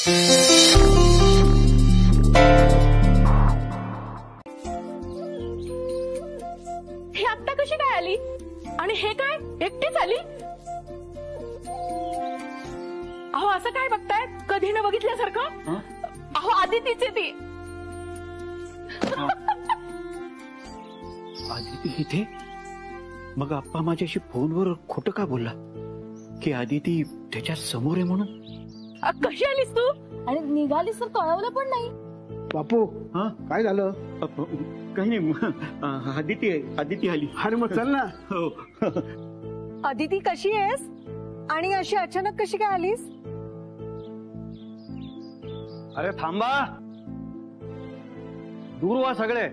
ही आत्ता कशी काय आली आणि हे काय एकटीच आली? अहो असं काय बघताय कधी न बघितल्यासारखं? अहो आदितीच ती. आदिती इथे? मग आप्पा माझ्याशी फोनवर खोटं का बोलला की आदिती त्याच्या समोर आहे म्हणून? कशी आलीस तू आणि निघालीस तर कळवलं पण नाही? बापू काय झालं? काही नाही, आदिती आली. अरे मग चल ना. हो. आदिती कशी आहेस आणि अशी अचानक कशी काय आलीस? अरे थांबा, दूर व्हा सगळे.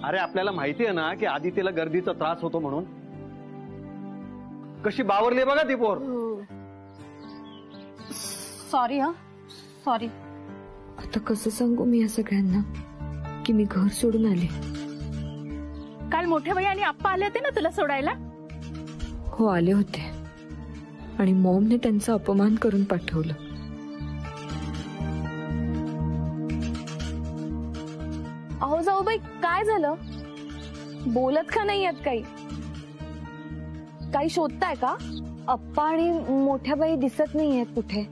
अरे आपल्याला माहिती आहे ना की आदितीला गर्दीचा त्रास होतो म्हणून. कशी बावरली बघा ती पोर. Sorry sorry. आता कसं सांगू मी या सगळ्यांना की मी घर सोडून आले? काल मोठ्या बाई आणि आप्पा आले होते ना तुला सोडायला? हो आले होते आणि मॉमने त्यांचा अपमान करून पाठवलं. अहो जाऊबाई काय झालं? बोलत का नाही आहेत? काही शोधताय का? अप्पा आणि मोठ्या बाई दिसत नाही आहेत कुठे?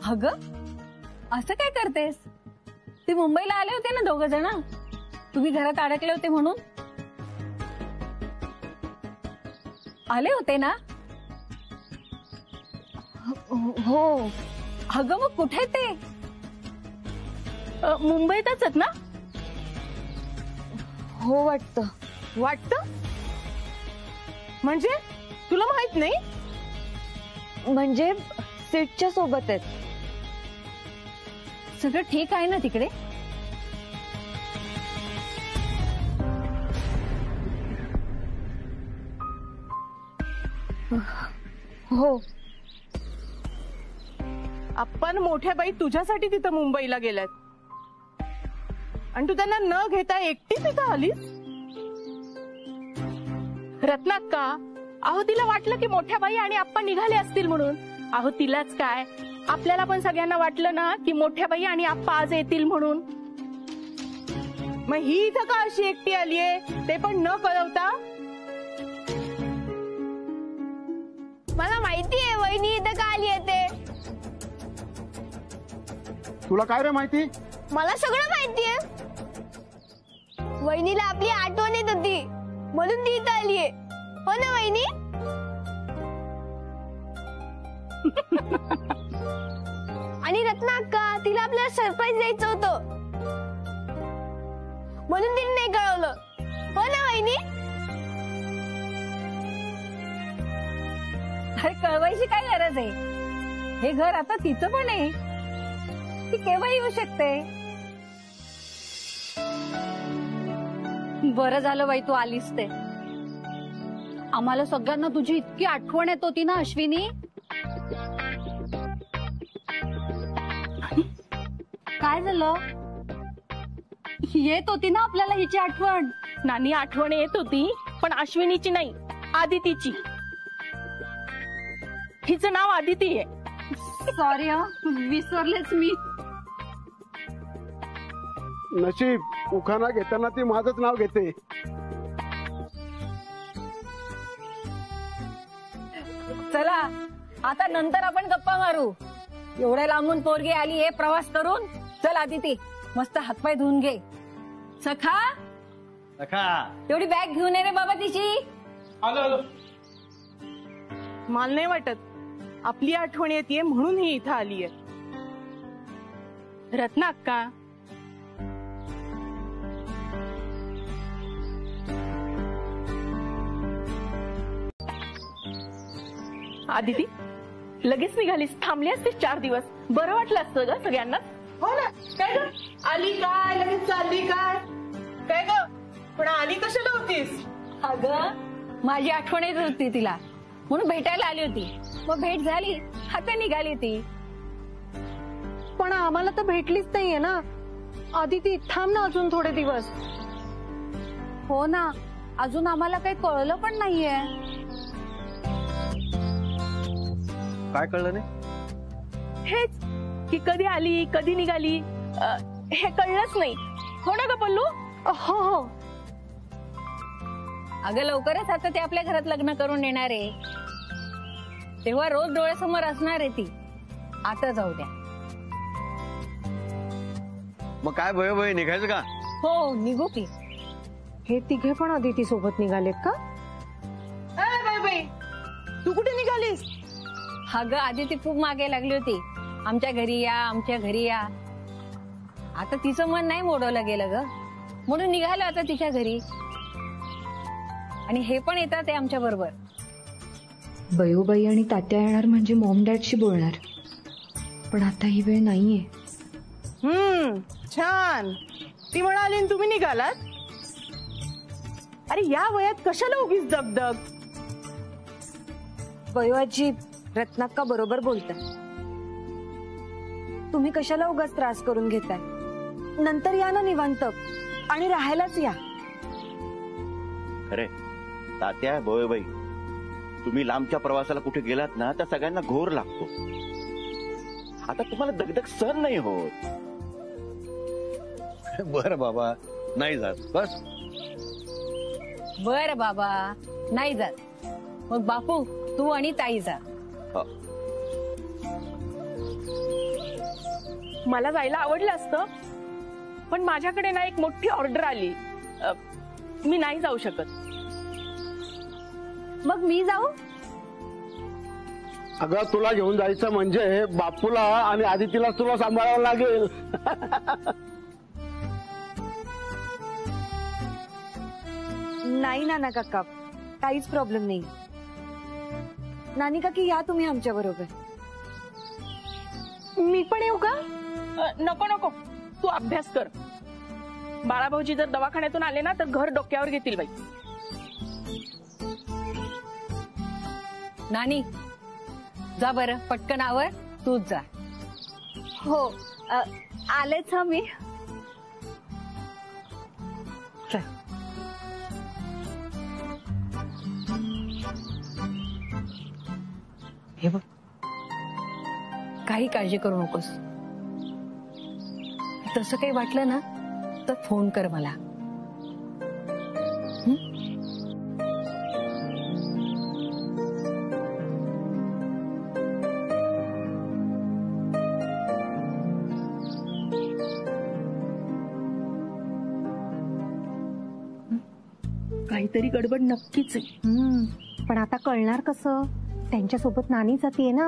अगं असं काय करतेस? ते मुंबईला आले होते ना दोघं जण, तुम्ही घरात अडकले होते म्हणून. आले होते ना? हो. अगं मग कुठे ते? मुंबईतच आहेत ना? हो वाटतं. वाटतं म्हणजे तुला माहित नाही? म्हणजे सीटच्या सोबत आहेत. सगळं ठीक आहे ना तिकडे? हो. आपण मोठ्या बाई तुझ्यासाठी तिथं मुंबईला गेल्यात आणि तू त्यांना न घेता एकटी तिथं आलीस? रत्नाक्का, अहो तिला वाटलं की मोठ्या बाई आणि आप्पा निघाले असतील म्हणून. अहो तिलाच काय, आपल्याला पण सगळ्यांना वाटलं ना की मोठ्या बाई आणि आप्पा आज येतील म्हणून. मग ही इथं का अशी एकटी आलीये ते पण न कळवता? मला माहितीये वहिनी इथं का आली आहे ते. तुला काय रे माहिती? मला सगळं माहितीये. वहिनीला आपली आठवण येत होती म्हणून ती इथं आलीये. हो ना वहिनी? आणि रत्ना अक्का, तिला आपल्याला सरप्राईज द्यायचं होतं म्हणून तिने नाही कळवलं. हो ना वहिनी? अरे कळवायची काय गरज आहे? हे घर आता तिचं पण आहे, ती केव्हा येऊ शकते. बरं झालं बाई तू आलीस ते. आम्हाला सगळ्यांना तुझी इतकी आठवण येत होती ना अश्विनी. काय झालं? येत होती ना आपल्याला हिची आठवण. नानी आठवण येत होती पण अश्विनीची नाही, आदितीची. हिचं नाव आदिती आहे. सॉरी विसरलेच मी. नशीब उखाणा घेताना ती माझंच नाव घेते. चला आता नंतर आपण गप्पा मारू. एवढ्या लांबून पोरगी आली हे प्रवास करून. चल आदिती मस्त हातपाय धुवून घे. सखा तेवढी बॅग घेऊन ये रे बाबा तिची. आलो. मला नाही वाटत आपली आठवण येते म्हणून ही इथं आलीये. रत्ना अक्का, आदिती लगेच निघालीस? थांबली असतीस 4 दिवस, बरं वाटलं असतं ग सगळ्यांना. हो ना? काय ग आली काय लगेच चालली काय? काय ग पण आली कशाला होतीस? अगं माझी आठवण येत होती तिला म्हणून भेटायला आली होती. मग भेट झाली, आता निघाली ती. पण आम्हाला तर भेटलीच नाहीये ना. आदिती थांब ना अजून थोडे दिवस. हो ना, अजून आम्हाला काही कळलं पण नाहीये. काय कळलं नाही? हेच की कधी आली कधी निघाली हे कळलंच नाही. हो ना ग पल्लू? हो हो. अगं लवकरच आता ते आपल्या घरात लग्न करून येणार आहे, तेव्हा रोज डोळ्यासमोर असणार आहे ती. आता जाऊ द्या. मग काय भय निघायचं का? हो निघू की. हे तिघे पण अदिती सोबत निघालेत का? बाई तू कुठे निघालीस? अगं आधी ती खूप मागे लागली होती, आमच्या घरी या आमच्या घरी या. आता तिचं मन नाही मोडवलं गेलं ग, म्हणून निघालो आता तिच्या घरी. आणि हे पण येतात ते आमच्या बरोबर. बयूबाई आणि तात्या येणार म्हणजे मॉम डॅडशी बोलणार, पण आता ही वेळ नाहीये. छान. ती म्हणाली आणि तुम्ही निघालात. अरे या वयात कशाला उगीच दगदग. बयोआजी रत्नाक्का बरोबर बोलताय. तुम्ही कशाला उगाच त्रास करून घेताय? नंतर या ना निवांत, आणि राहायलाच या. खरे तात्या भोयबाई, तुम्ही लांबच्या प्रवासाला कुठे गेलात ना तर सगळ्यांना घोर लागतो. आता तुम्हाला दगदग सहन नाही होत. बरं बाबा, नाही जात बस. बर बाबा नाही जात. मग बापू तू आणि ताई जा. मला जायला आवडलं असतं, पण माझ्याकडे ना एक मोठी ऑर्डर आली. मी नाही जाऊ शकत. मग मी जाऊ? अगं तुला घेऊन जायचं म्हणजे बापूला आणि आदितीला तुला सांभाळावं लागेल. नाही नाना काका, काहीच प्रॉब्लेम नाही. नानी काकी या तुम्ही आमच्या बरोबर. मी पण येऊ का? नको नको, तू अभ्यास कर. बाळाभाऊजी जर दवाखान्यातून आले ना तर घर डोक्यावर घेतील बाई. नानी जा बरं, पटकन आवर, तूच जा. हो आलेच मी. हे बघ, काही काळजी करू नकोस. तसं काही वाटलं ना तर फोन कर मला. काहीतरी गडबड नक्कीच आहे. पण आता कळणार कसं? त्यांच्यासोबत नानी जातीये ना,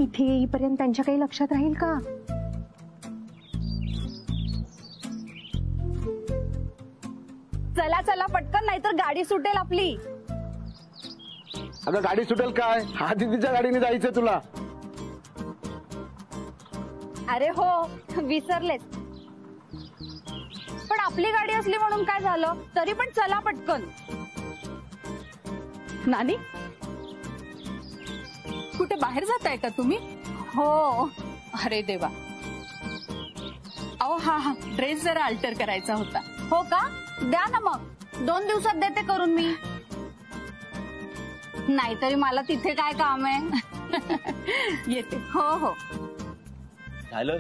इथे येईपर्यंत त्यांच्या काही लक्षात राहील का? चला चला पटकन, नाहीतर गाडी सुटेल आपली. अगं गाडी सुटेल काय? आदितीच्या गाडीने जायचं तुला. अरे हो विसरलेच, पण आपली गाडी असली म्हणून काय झालं, तरी पण चला पटकन. नानी कुठे बाहेर जाताय का तुम्ही? हो. अरे देवा. अहो हा ड्रेस जरा अल्टर करायचा होता. हो का? द्या ना मग, 2 दिवसात देते करून मी. नाहीतरी मला तिथे काय काम आहे. येते. हो हो झालं?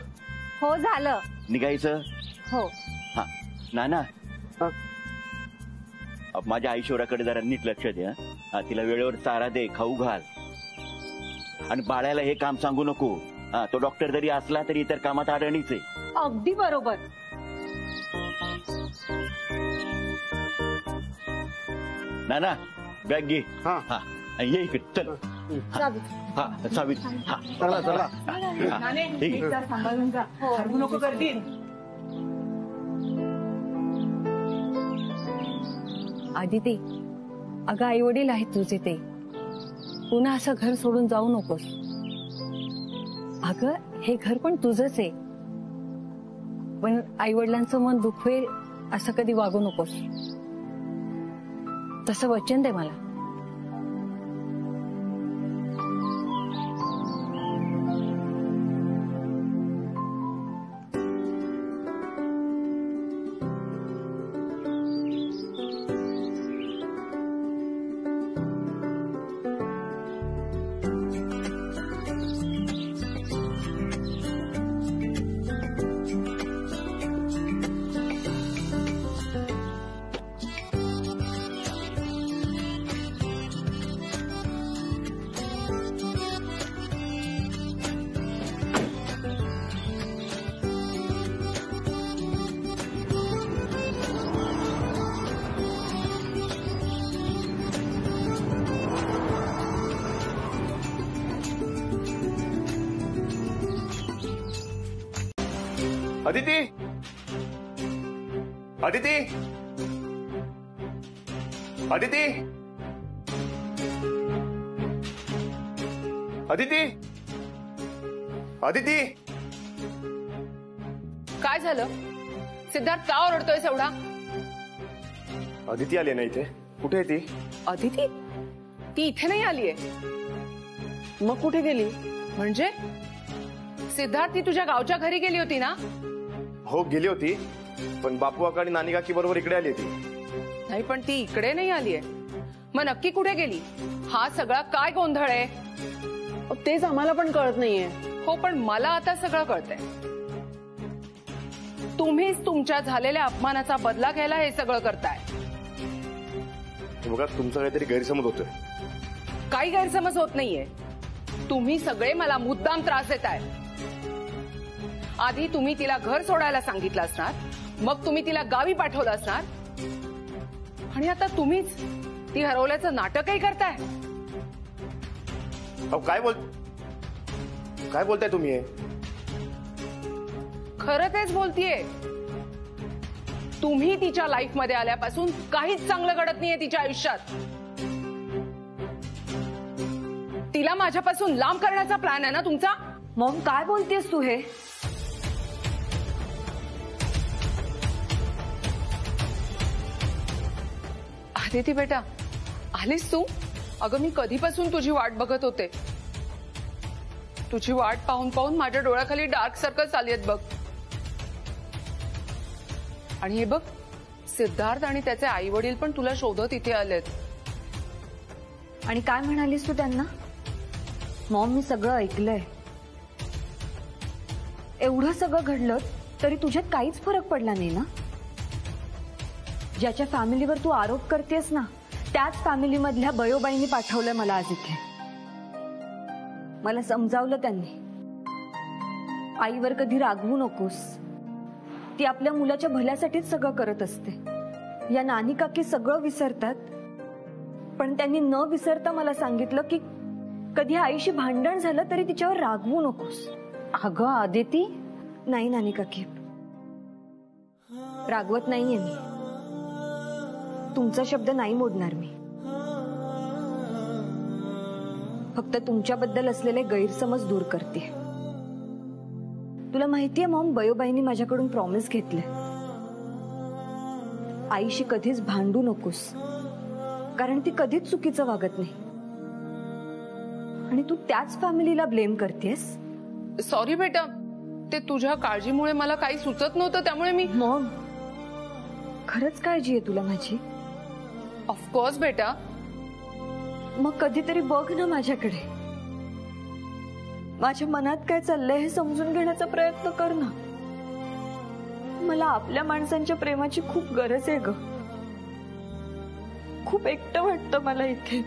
हो झालं. निघायचं? हो. हा नाना, माझ्या आईश्वराकडे जरा नीट लक्ष दे. हा, तिला वेळेवर चारा दे, खाऊ घाल. आणि बाळाला हे काम सांगू नको. हा, तो डॉक्टर जरी असला तरी इतर कामात अडणीच आहे. अगदी बरोबर. नाना बॅग घे. हा. हा ये इकडे चल. हा सावित. हा चला चला. नाने, ठीक आहे. एकदा सांभाळून जा. हरवू नको गर्दी. आदिती, अगं आई वडील आहेत तुझे, ते पुन्हा असं घर सोडून जाऊ नकोस. अगं हे घर पण तुझंच आहे, पण आई वडिलांचं मन दुखवेल असं कधी वागू नकोस. तसं वचन दे मला. अदिती, अदिती, अदिती, अदिती, अदिती. काय झालं? सिद्धार्थ का ओरडतोय एवढा? अदिती आली ना इथे. कुठे आहे ती? अदिती? ती इथे नाही आलीये. मग कुठे गेली? म्हणजे सिद्धार्थ ती तुझ्या गावच्या घरी गेली होती ना? हो गेली होती, पण बापू काका आणि नानी काकी बरोबर इकडे आली होती. नाही, पण ती इकडे नाही आलीये. मग नक्की कुठे गेली? हा सगळा काय गोंधळ आहे? तेच आम्हाला पण कळत नाहीये. हो, पण मला आता सगळं कळतंय. तुम्हीच तुमच्या झालेल्या अपमानाचा बदला घ्यायला हे सगळं करताय. बघा, तुमचा काहीतरी गैरसमज होतोय. काही गैरसमज होत नाहीये. तुम्ही सगळे मला मुद्दाम त्रास देताय. आधी तुम्ही तिला घर सोडायला सांगितलं असणार, मग तुम्ही तिला गावी पाठवलं असणार, आणि आता तुम्हीच ती हरवल्याचं नाटकही करताय. अहो काय बोलताय तुम्ही? खरं तेच बोलतीये. तुम्ही तिच्या लाईफ मध्ये आल्यापासून काहीच चांगलं घडत नाहीये तिच्या आयुष्यात. तिला माझ्यापासून लांब करण्याचा प्लॅन आहे ना तुमचा? मॉम काय बोलतेस तू हे? अदिती बेटा, आलीस तू? अगं मी कधीपासून तुझी वाट बघत होते. तुझी वाट पाहून पाहून माझ्या डोळ्याखाली डार्क सर्कल्स आली आहेत बघ. आणि हे बघ, सिद्धार्थ आणि त्याचे आई वडील पण तुला शोधत इथे आलेत. आणि काय म्हणालीस तू त्यांना? मॉम मी सगळं ऐकलंय. एवढं सगळं घडलं तरी तुझ्यात काहीच फरक पडला नाही ना? ज्याच्या फॅमिलीवर तू आरोप करतेस ना, त्याच फॅमिली मधल्या बयोबाईंनी पाठवलंय मला आज इथे. मला समजावलं त्यांनी, आईवर कधी रागवू नकोस. ती आपल्या मुलाच्या भल्यासाठीच सगळं करत असते. या नानी काकी सगळं विसरतात, पण त्यांनी न विसरता मला सांगितलं की कधी आईशी भांडण झालं तरी तिच्यावर रागवू नकोस. अगं आदिती, नाही नानी काकी, रागवत नाहीये मी. तुमचा शब्द नाही मोडणार मी. फक्त तुमच्याबद्दल असलेले गैरसमज दूर करते. तुला माहितीये मॉम, बयोबाईंनी माझ्याकडून प्रॉमिस घेतले, आईशी कधीच भांडू नकोस, कारण ती कधीच चुकीचं वागत नाही. आणि तू त्याच फॅमिलीला ब्लेम करतेस. सॉरी बेटा, ते तुझ्या काळजीमुळे मला काही सुचत नव्हतं, त्यामुळे मी. मॉम खरंच काळजी आहे तुला माझी? ऑफकोर्स बेटा. मग कधीतरी बघ ना माझ्याकडे. माझ्या मनात काय चाललंय हे समजून घेण्याचा प्रयत्न कर ना. मला आपल्या माणसांच्या प्रेमाची खूप गरज आहे ग. खूप एकटं वाटतं मला इथे.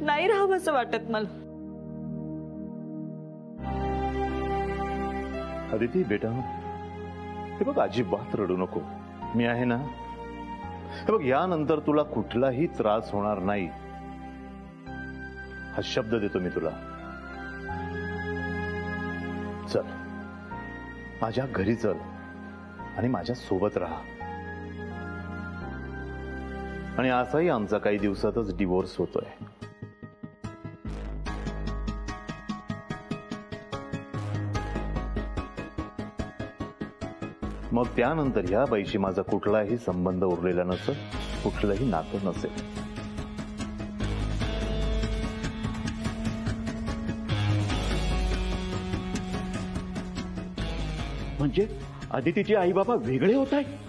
नाही राहावं असं वाटत मला. अदिती बेटा, हे बघ, अजिबात रडू नको. मी आहे ना. हे बघ, यानंतर तुला कुठलाही त्रास होणार नाही, हा शब्द देतो मी तुला. चल, माझ्या घरी चल आणि माझ्या सोबत राहा. आणि असाही आमचा काही दिवसातच डिवोर्स होतोय. मग त्यानंतर ह्या बाईशी माझा कुठलाही संबंध उरलेला नसेल, कुठलंही नातं नसेल. म्हणजे अदितीचे आई बाबा वेगळे होत आहेत?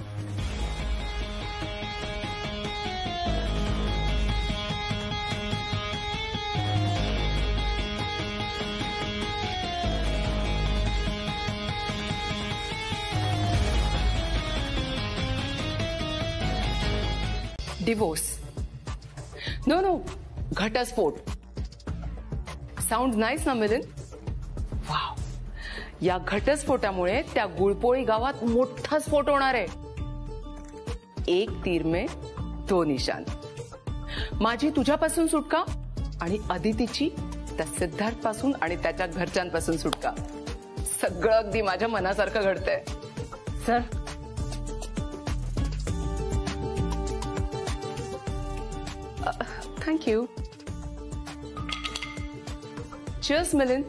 डिवोर्स? नो नो, घटस्फोट. साऊंड नाईस ना मिलिंद? वाव. या घटस्फोटामुळे त्या गुळपोळी गावात मोठा स्फोट होणार आहे. एक तीर में दो निशान. माझी तुझ्यापासून सुटका आणि अदितीची त्या सिद्धार्थ पासून आणि त्याच्या घरच्यांपासून सुटका. सगळं अगदी माझ्या मनासारखं घडतंय. Sir thank you. चीअर्स मिलिंद.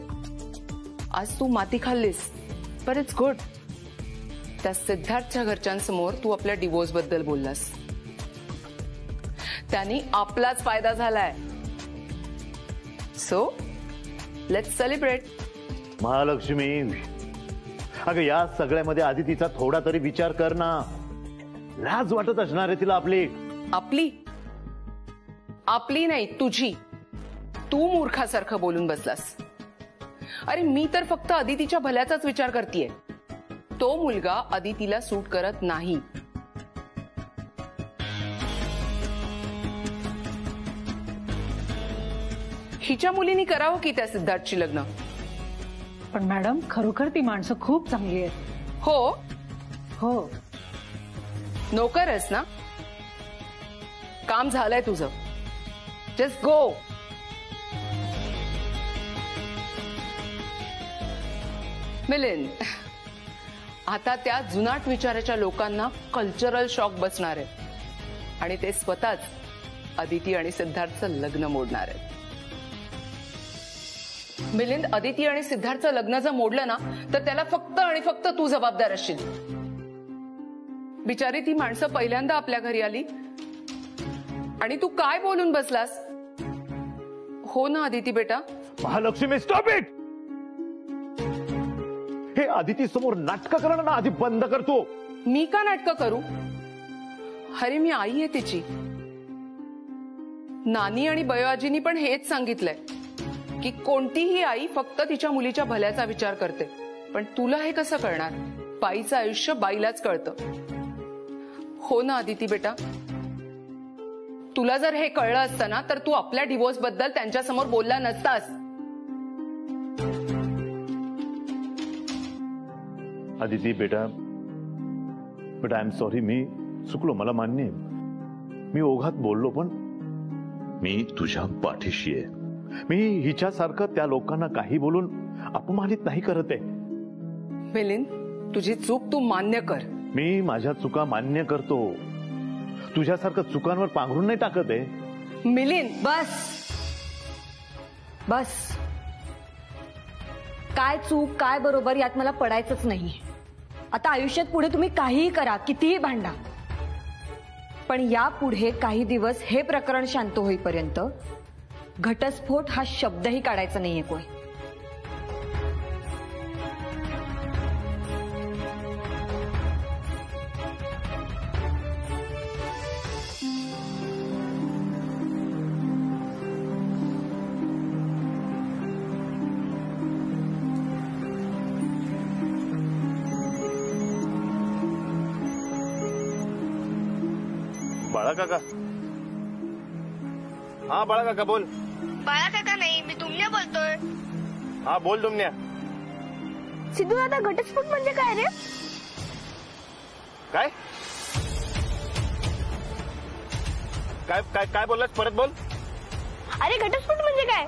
आज तू माती खाल्लीस, पण इट्स गुड. त्या सिद्धार्थच्या घरच्यांसमोर तू आपल्या डिवोर्स बद्दल बोललास. त्यांनी आपलाच फायदा झालाय. So let's celebrate. महालक्ष्मी, अगं या सगळ्यामध्ये आदितीचा थोडा तरी विचार कर ना. लाज वाटत असणार आहे तिला आपली. आपली आपली नाही, तुझी. तू मूर्खासारखं बोलून बसलास. अरे मी तर फक्त अदितीच्या भल्याचाच विचार करतेय. तो मुलगा अदितीला सूट करत नाही. हिच्या मुलीनी करावं की त्या सिद्धार्थची लग्न. पण मॅडम खरोखर ती माणसं खूप चांगली आहेत. हो हो. नोकरच ना. काम झालंय तुझं. Just go. मिलिंद, आता त्या जुनाट विचाराच्या लोकांना कल्चरल शॉक बसणार आहे आणि ते स्वतःच अदिती आणि सिद्धार्थचं लग्न मोडणार आहेत. मिलिंद, अदिती आणि सिद्धार्थचं लग्न जर मोडलं ना तर त्याला फक्त आणि फक्त तू जबाबदार असशील. बिचारी ती माणसं पहिल्यांदा आपल्या घरी आली आणि तू काय बोलून बसलास. हो ना अदिती बेटा. Mahalakshmi, stop it. हे आदिती समोर नाटकं करणं ना आधी बंद करतो. मी का नाटकं करू. अरे मी आई आहे तिची. नानी आणि बयोआजीनी पण हेच सांगितलंय की कोणतीही आई फक्त तिच्या मुलीच्या भल्याचा विचार करते. पण तुला हे कसं कळणार. बाईचं आयुष्य बाईलाच कळतं. हो ना अदिती बेटा. तुला जर हे कळलं असतं ना तर तू आपल्या डिवोर्स बद्दल त्यांच्यासमोर बोलला नसतास. आदिती बेटा, बट आय एम सॉरी. मी चुकलो, मला मान्य आहे. मी ओघात बोललो, पण मी तुझ्या पाठीशी आहे. मी हिच्यासारखं त्या लोकांना काही बोलून अपमानित नाही करत आहे. मिलिंद, तुझी चूक तू मान्य कर. मी माझ्या चुका मान्य करतो. तुझ्यासारखं चुकांवर पांघरून नाही टाकत आहे. मिलिंद, बस बस. काय चूक काय बरोबर यात मला पडायचंच नाही. आता आयुष्यात पुढे तुम्ही काहीही करा, कितीही भांडा, पण यापुढे काही दिवस हे प्रकरण शांत होईपर्यंत घटस्फोट हा शब्दही काढायचा नाहीये कोणी. बाळा काका. हा बाळा काका बोल. बाळा काका नाही, मी दुमण्या बोलतोय. हा बोल दुमण्या. सिद्धू दादा, घटस्फोट म्हणजे काय रे. काय काय काय काय बोललास, परत बोल. अरे घटस्फोट म्हणजे काय.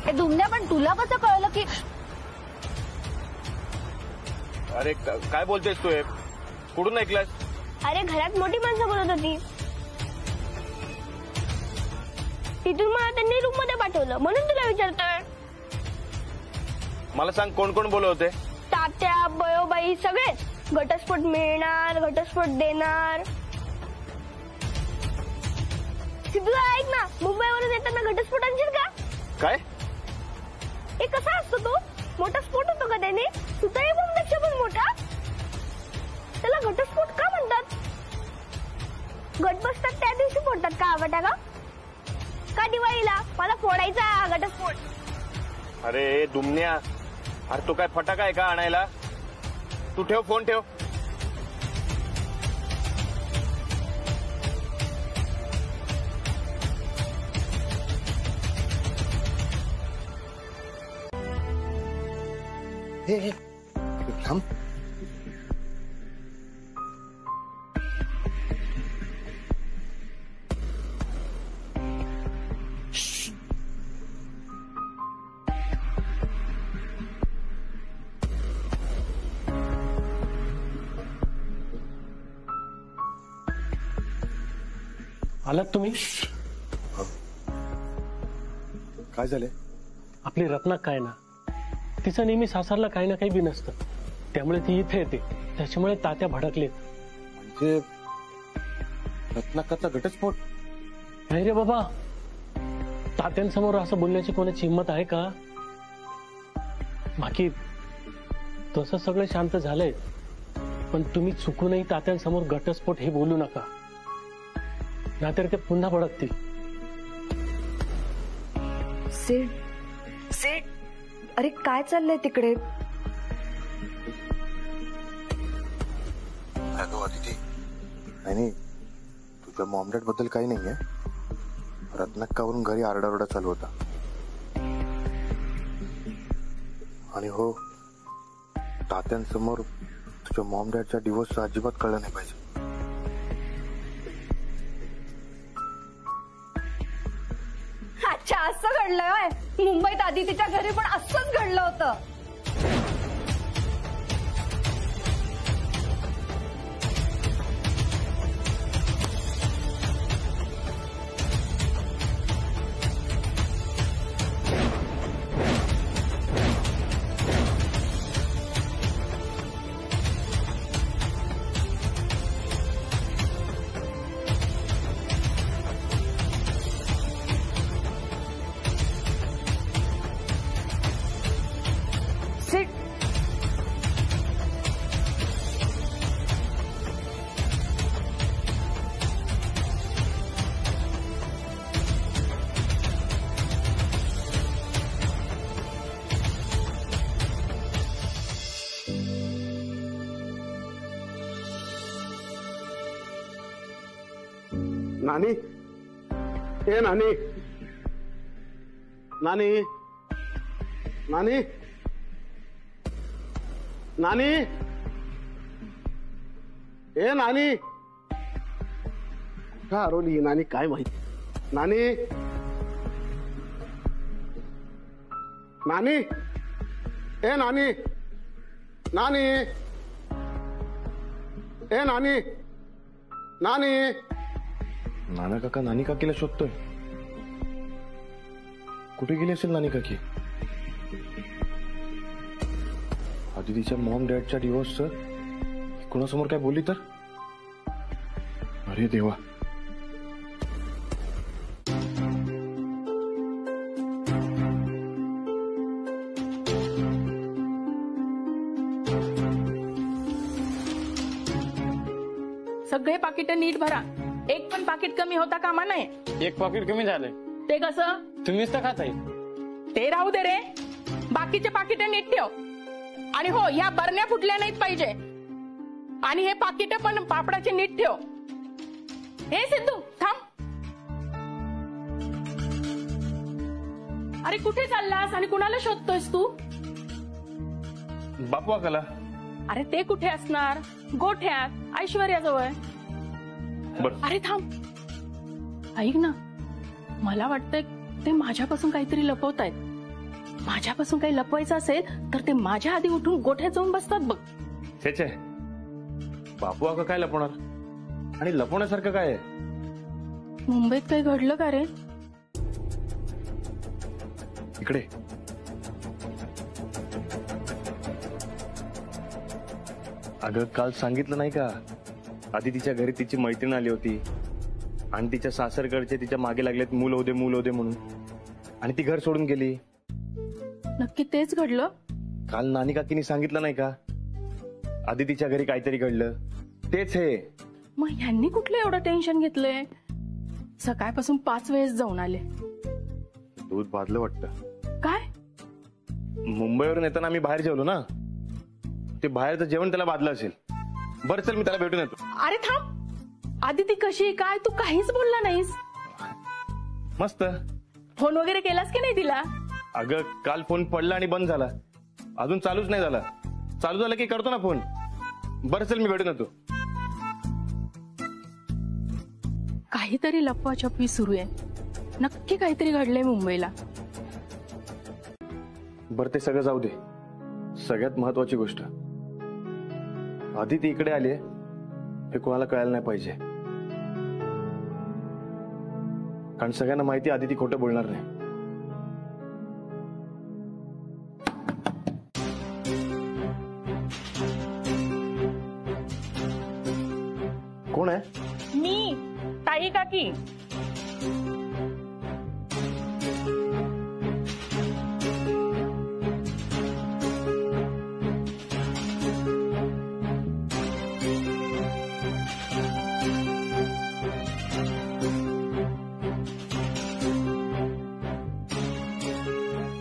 हे दुमण्या, पण तुला कसं कळलं की. अरे काय बोलतेस तू. कुठून ऐकलास. अरे घरात मोठी माणसं बोलत होती. तिथून मला त्यांनी रूम मध्ये पाठवलं, म्हणून तुला विचारतोय. मला सांग कोण कोण बोलत होते. तात्या, बयोबाई, सगळेच. घटस्फोट मिळणार, घटस्फोट देणार. सिद्धू ऐक ना, मुंबईवरून येताना घटस्फोट आणशील का. काय हे कसा असतो तो. मोठा स्फोट होतो का त्याने. सुतळी बॉम्बपेक्षा पण मोठा. त्याला घटस्फोट का म्हणतात. घट बसतात त्या दिवशी फोडतात का बटाका. का दिवाळीला. मला फोडायचा घटस्फोट. अरे दुमण्या, अरे तो काय फटाका आहे का आणायला. तू ठेव फोन, ठेव. थांब. आलात तुम्ही? काय झाले? आपली रत्ना काय ना, तिचं नेहमी सासरला काही ना काही बी नसतं, त्यामुळे ती इथे येते. त्याच्यामुळे तात्या भडकलेत. म्हणजे रत्नाकाचा घटस्फोट? नाही रे बाबा, तात्यांसमोर असं बोलण्याची कोणाची हिंमत आहे का? बाकी तसं सगळं शांत झालंय, पण तुम्ही चुकूनही तात्यांसमोर घटस्फोट हे बोलू नका, नाहीतर ते पुन्हा भडकतील. सेठ, सेठ, अरे काय चाललंय तिकडे? अगं अदिती, नाही तुझ्या मॉमडॅड बद्दल काही नाहीये. रत्नाकावरून घरी आरडाओरडा चालू होता. आणि हो, तात्यांसमोर तुझ्या मॉमडॅडच्या डिवोर्सचं अजिबात कळलं नाही पाहिजे. अच्छा, असं घडलंय? मुंबईत आदितीच्या घरी पण असंच घडलं होतं. नानी, ए नानी, नानी, नानी, नानी, ए नानी. का हरवली नानी काय माहिती? नानी, नानी, ए नानी, नानी, ए नानी, नानी. नाना काका नानी काकीला शोधतोय. कुठे गेली असेल नानी काकी? आदितीच्या मॉम डॅडच्या डिवोर्सचं कोणासमोर काय बोलली तर? अरे देवा. सगळे पाकिट नीट भरा, एक पण पाकिट कमी होता कामा नये. एक पाकिट कमी झालंय. ते कसं? तुम्हीच तर खाताय. ते राहू दे रे, बाकीचे पाकिट नीट ठेव. आणि हो, ह्या बरण्या फुटल्या नाहीत पाहिजे. आणि हे पाकिट पण पापडाचे नीट ठेव. हे सिद्धू थांब. अरे कुठे चाललास आणि कुणाला शोधतोयस तू? बापू आकाला. अरे ते कुठे असणार? गोठ्यात, ऐश्वर्याजवळ. अरे थांब, ऐक ना, मला वाटतंय ते माझ्यापासून काहीतरी लपवतायत. माझ्यापासून काही लपवायचं असेल तर ते माझ्या आधी उठून गोठ्यात जाऊन बसतात बघ. छे, बापू आका काय लपवणार? आणि लपवण्यासारखं काय आहे? मुंबईत काही घडलं का रे? इकडे अगं, काल सांगितलं नाही का, आदितीच्या घरी तिची मैत्रीण आली होती आणि तिच्या सासरकडचे तिच्या मागे लागलेत, मूल होऊ दे म्हणून, आणि ती घर सोडून गेली. नक्की तेच घडलं? काल नानी काकीनी सांगितलं नाही का, आदितीच्या घरी काहीतरी घडलं. तेच हे. मग ह्यांनी कुठलं एवढं टेन्शन घेतलंय? सकाळपासून 5 वेळेस जाऊन आले. दूध बादलं वाटतं. काय? मुंबईवरून येताना आम्ही बाहेर जेवलो ना, ते बाहेरचं जेवण त्याला बादलं असेल. बरं चल, मी त्याला भेटून येतो. अरे थांब, आदिती कशी काय? तू काहीच बोलला नाहीस. मस्त. फोन वगैरे केलास की नाही तिला? अगं, काल फोन पडला आणि बंद झाला, अजून चालूच नाही झाला. चालू झालं की करतो ना फोन. बरं चल, मी भेटून येतो. काहीतरी लपवाछपवी सुरू आहे. नक्की काहीतरी घडलंय मुंबईला. बरं ते सगळं जाऊ दे. सगळ्यात महत्वाची गोष्ट, आदिती इकडे आली हे कोणाला कळायला नाही पाहिजे. कारण सगळ्यांना माहिती आदिती खोटं बोलणार नाही. कोण आहे? मी ताई काकी.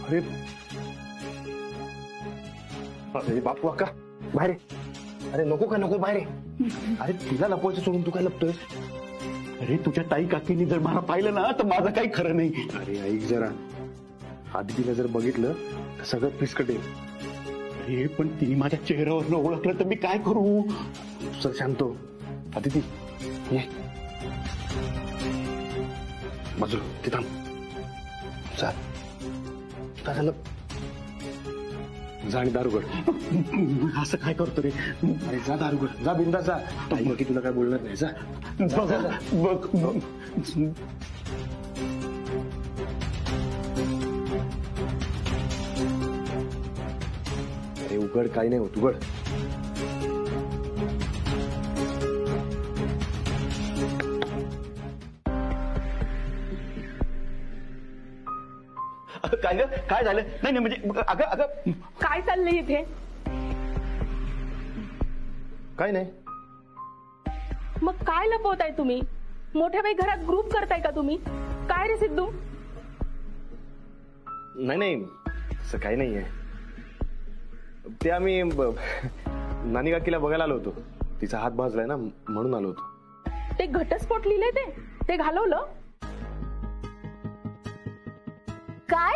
अरे अरे बापू अक्का बाहेर ये. अरे नको का नको बाहेर ये. अरे तिला लपवायचं सोडून तू काय लपतोय? अरे तुझ्या ताई काकीने जर मला पाहिलं ना तर माझं काही खरं नाही. अरे ऐक जरा, आदितीला जर बघितलं तर सगळं पिसकटेल. अरे पण तिने माझ्या चेहऱ्यावर ओळखलं तर मी काय करू? सर शांत हो. आदिती ये बाजू ते थांब. चाल काय झालं? जा आणि दारूगड. असं काय करतो रे? अरे जा दारूगड, जा बिंदास जा. ताई की तुला काय बोलणार नाही. जा बघ. अरे उघड, काही नाही होत, उघड. काय झालं? नाही म्हणजे अगं काय चाललंय इथे? काय नाही. मग काय लपवताय तुम्ही? मोठ्या बाई घरात ग्रुप करताय का तुम्ही? काय रे सिद्धू? नाही असं काही नाहीये. ते आम्ही नानी काकीला बघायला आलो होतो. तिचा हात भाजलाय ना म्हणून आलो होतो. ते घटस्फोट लिहिले ते घालवलं? काय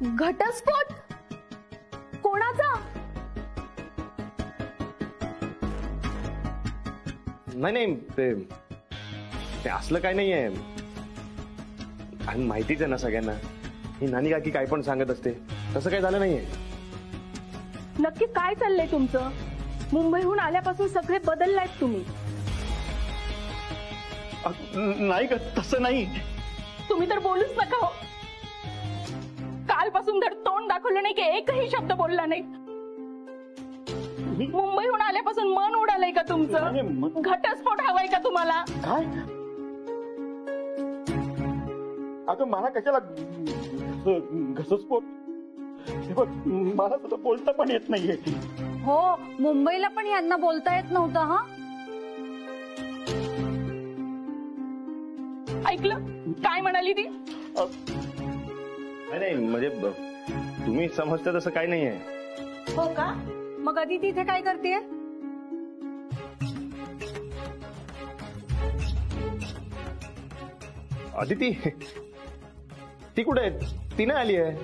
घटस्फोट? कोणाचा? नाही ते असलं काय नाहीये. आणि माहितीच आहे ना सगळ्यांना, ही नानी काकी काय पण सांगत असते. तसं काही झालं नाहीये. नक्की काय चाललंय तुमचं? मुंबईहून आल्यापासून सगळे बदललायत तुम्ही. नाही ग, तसं नाही. तुम्ही तर बोलूच नका हो. कालपासून तर तोंड दाखवलं नाही की एकही शब्द बोलला नाही. मुंबईहून आल्यापासून मन उडालंय का तुमचं? घटस्फोट हवाय का तुम्हाला? काय? अगं मला कशाला घटस्फोट? मला सुद्धा बोलता पण येत नाहीये. हो, मुंबईला पण यांना बोलता येत नव्हतं. हा ऐकलं काय म्हणाली ती? नाही म्हणजे तुम्ही समजता तसं काही नाहीये. हो का? मग अदिती इथे काय करतेय? अदिती ती कुठे आहे? ती नाही आली आहे.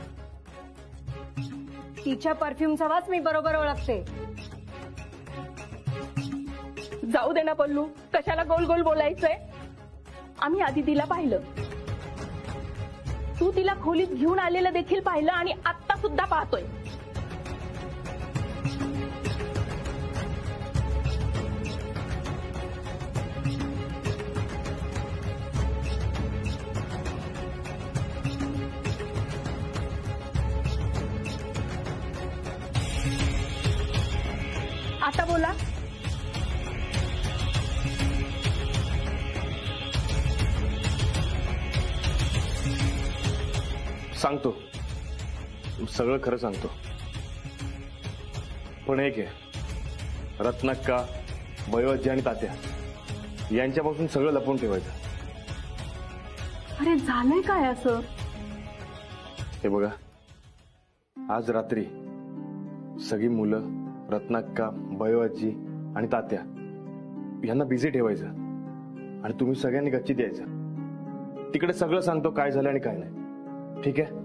तिच्या परफ्यूमचा वास मी बरोबर ओळखते. जाऊ दे ना पल्लू, कशाला गोल गोल बोलायचंय? आम्ही आदितीला पाहिलं. तू तिला खोलीत घेऊन आलेलं देखील पाहिलं आणि आत्ता सुद्धा पाहतोय. आता बोला. सांगतो, सगळं खरं सांगतो. पण एक आहे, रत्नाक्का, बयोजी आणि तात्या यांच्यापासून सगळं लपवून ठेवायचं. अरे झालंय काय असं? हे बघा, आज रात्री सगळी मुलं, रत्नाक्का, बयोजी आणि तात्या यांना बिझी ठेवायचं आणि तुम्ही सगळ्यांनी गच्चीत यायचं. तिकडे सगळं सांगतो काय झालं आणि काय नाही. ठीक आहे?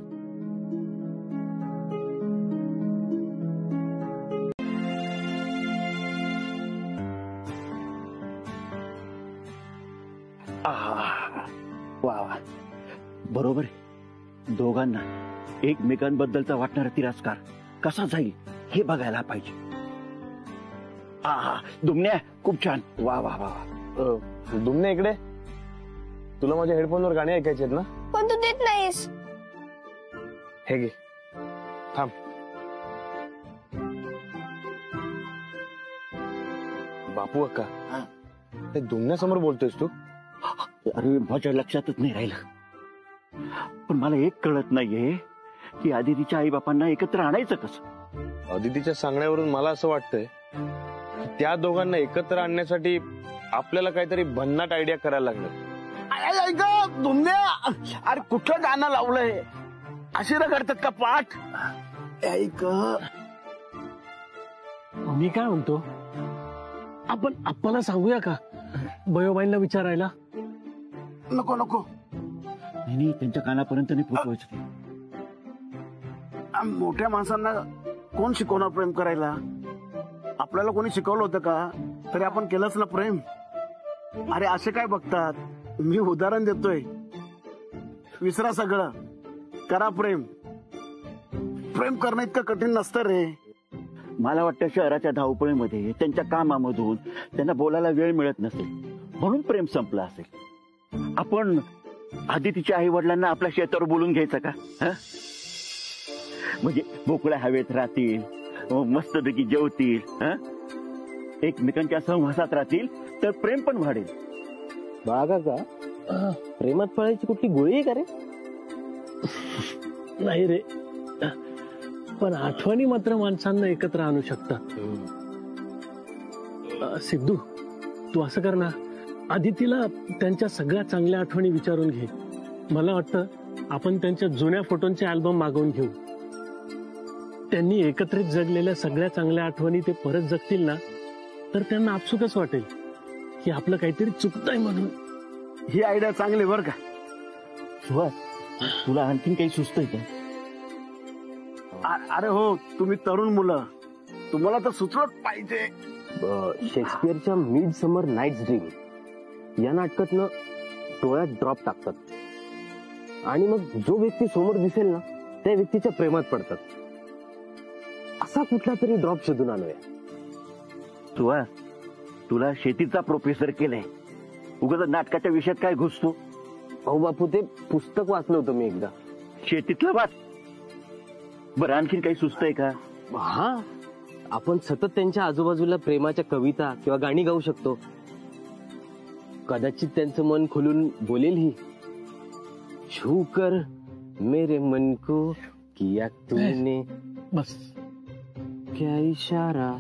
वा बरोबर. दोघांना एकमेकांबद्दलचा वाटणारा तिरस्कार कसा जाईल हे बघायला पाहिजे. दुमण्या खूप छान. वा वा वा. दुमण्या इकडे. तुला माझ्या हेडफोनवर गाणी ऐकायची आहेत ना? पण तू देत नाहीस. हे घे, थांब. बापू अक्का, ते दुमण्यासमोर बोलतोयस तू? अरे माझ्या लक्षातच नाही राहिलं. पण मला एक कळत नाहीये की आदितीच्या आई बापांना एकत्र आणायचं कसं. अदितीच्या सांगण्यावरून मला असं वाटतंय की त्या दोघांना एकत्र आणण्यासाठी आपल्याला काहीतरी भन्नाट आयडिया करायला लागणार. दुमण्या, अरे कुठं गाणं लावलंय? अशी रगडतात का पाठ? ऐक, मी काय म्हणतो, आपण आप्पाला सांगूया का बयोबाईंना विचारायला? नको नको, नाही त्यांच्या कानापर्यंत नाही पोहोचवायचं. मोठ्या माणसांना कोण शिकवणार प्रेम करायला? आपल्याला कोणी शिकवलं होतं का? तरी आपण केलंच ना प्रेम. अरे असे काय बघतात? मी उदाहरण देतोय. विसरा सगळं, करा प्रेम. प्रेम करणं इतकं कठीण नसतं रे. मला वाटतं शहराच्या धावपळीमध्ये त्यांच्या कामामधून त्यांना बोलायला वेळ मिळत नसेल म्हणून प्रेम संपलं असेल. आपण आदितीच्या आई वडिलांना आपल्या शेतावर बोलून घ्यायचं का? म्हणजे मोकळ्या हवेत राहतील, मस्तपैकी जेवतील, एकमेकांच्या सहवासात राहतील, तर प्रेम पण वाढेल. बागा का प्रेमात पळायची कुठली गोळी आहे का रे? नाही रे, पण आठवणी मात्र माणसांना एकत्र आणू शकतात. सिद्धू, तू असं कर ना, आदितीला त्यांच्या सगळ्या चांगल्या आठवणी विचारून घे. मला वाटतं आपण त्यांच्या जुन्या फोटोंचे अल्बम मागवून घेऊ. त्यांनी एकत्रित जगलेल्या सगळ्या चांगल्या आठवणी ते परत जगतील ना, तर त्यांना आपसुकच वाटेल की आपलं काहीतरी चुकतंय म्हणून. ही आयडिया चांगली बरं का. सुहास, तुला आणखीन काही सुचतंय का? अरे हो, तुम्ही तरुण मुलं, तुम्हाला तर सुचलंच पाहिजे. शेक्सपियरच्या मिड समर नाईट्स ड्रीम या नाटकातनं डोळ्यात ड्रॉप टाकतात आणि मग जो व्यक्ती समोर दिसेल ना त्या व्यक्तीच्या प्रेमात पडतात. असा कुठला तरी ड्रॉप शोधून आणूया. सुहास, तुला शेतीचा प्रोफेसर केलाय, उगाच नाटकाच्या विषयात काय घुसतो? अहो बापू, ते पुस्तक वाचलं होतं मी एकदा. शेतीतलं वाच. बरं, आणखीन काही सुचतंय का? हा, आपण सतत त्यांच्या आजूबाजूला प्रेमाच्या कविता किंवा गाणी गाऊ शकतो. कदाचित त्यांचं मन खुलून बोलेल ही. छू कर मेरे मन को किया तूने बस, क्या इशारा,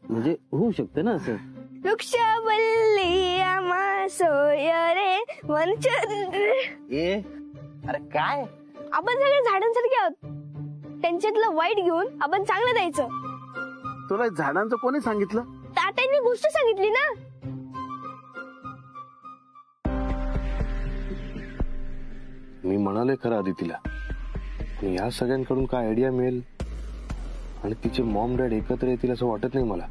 म्हणजे होऊ शकतं ना असं. वृक्षवल्ली आम्हा सोय रे वनचंद्र. अरे काय, आपण सगळे झाडांसारखे आहोत. त्यांच्यातलं वाईट घेऊन आपण चांगलं द्यायचं. तुला झाडांचं कोणी सांगितलं? तात्यांनी गोष्ट सांगितली ना. मी म्हणाले खरं आदितीला, पण या सगळ्यांकडून काय आयडिया मिळेल आणि तिचे मॉम डॅड एकत्र येतील असं वाटत नाही मला.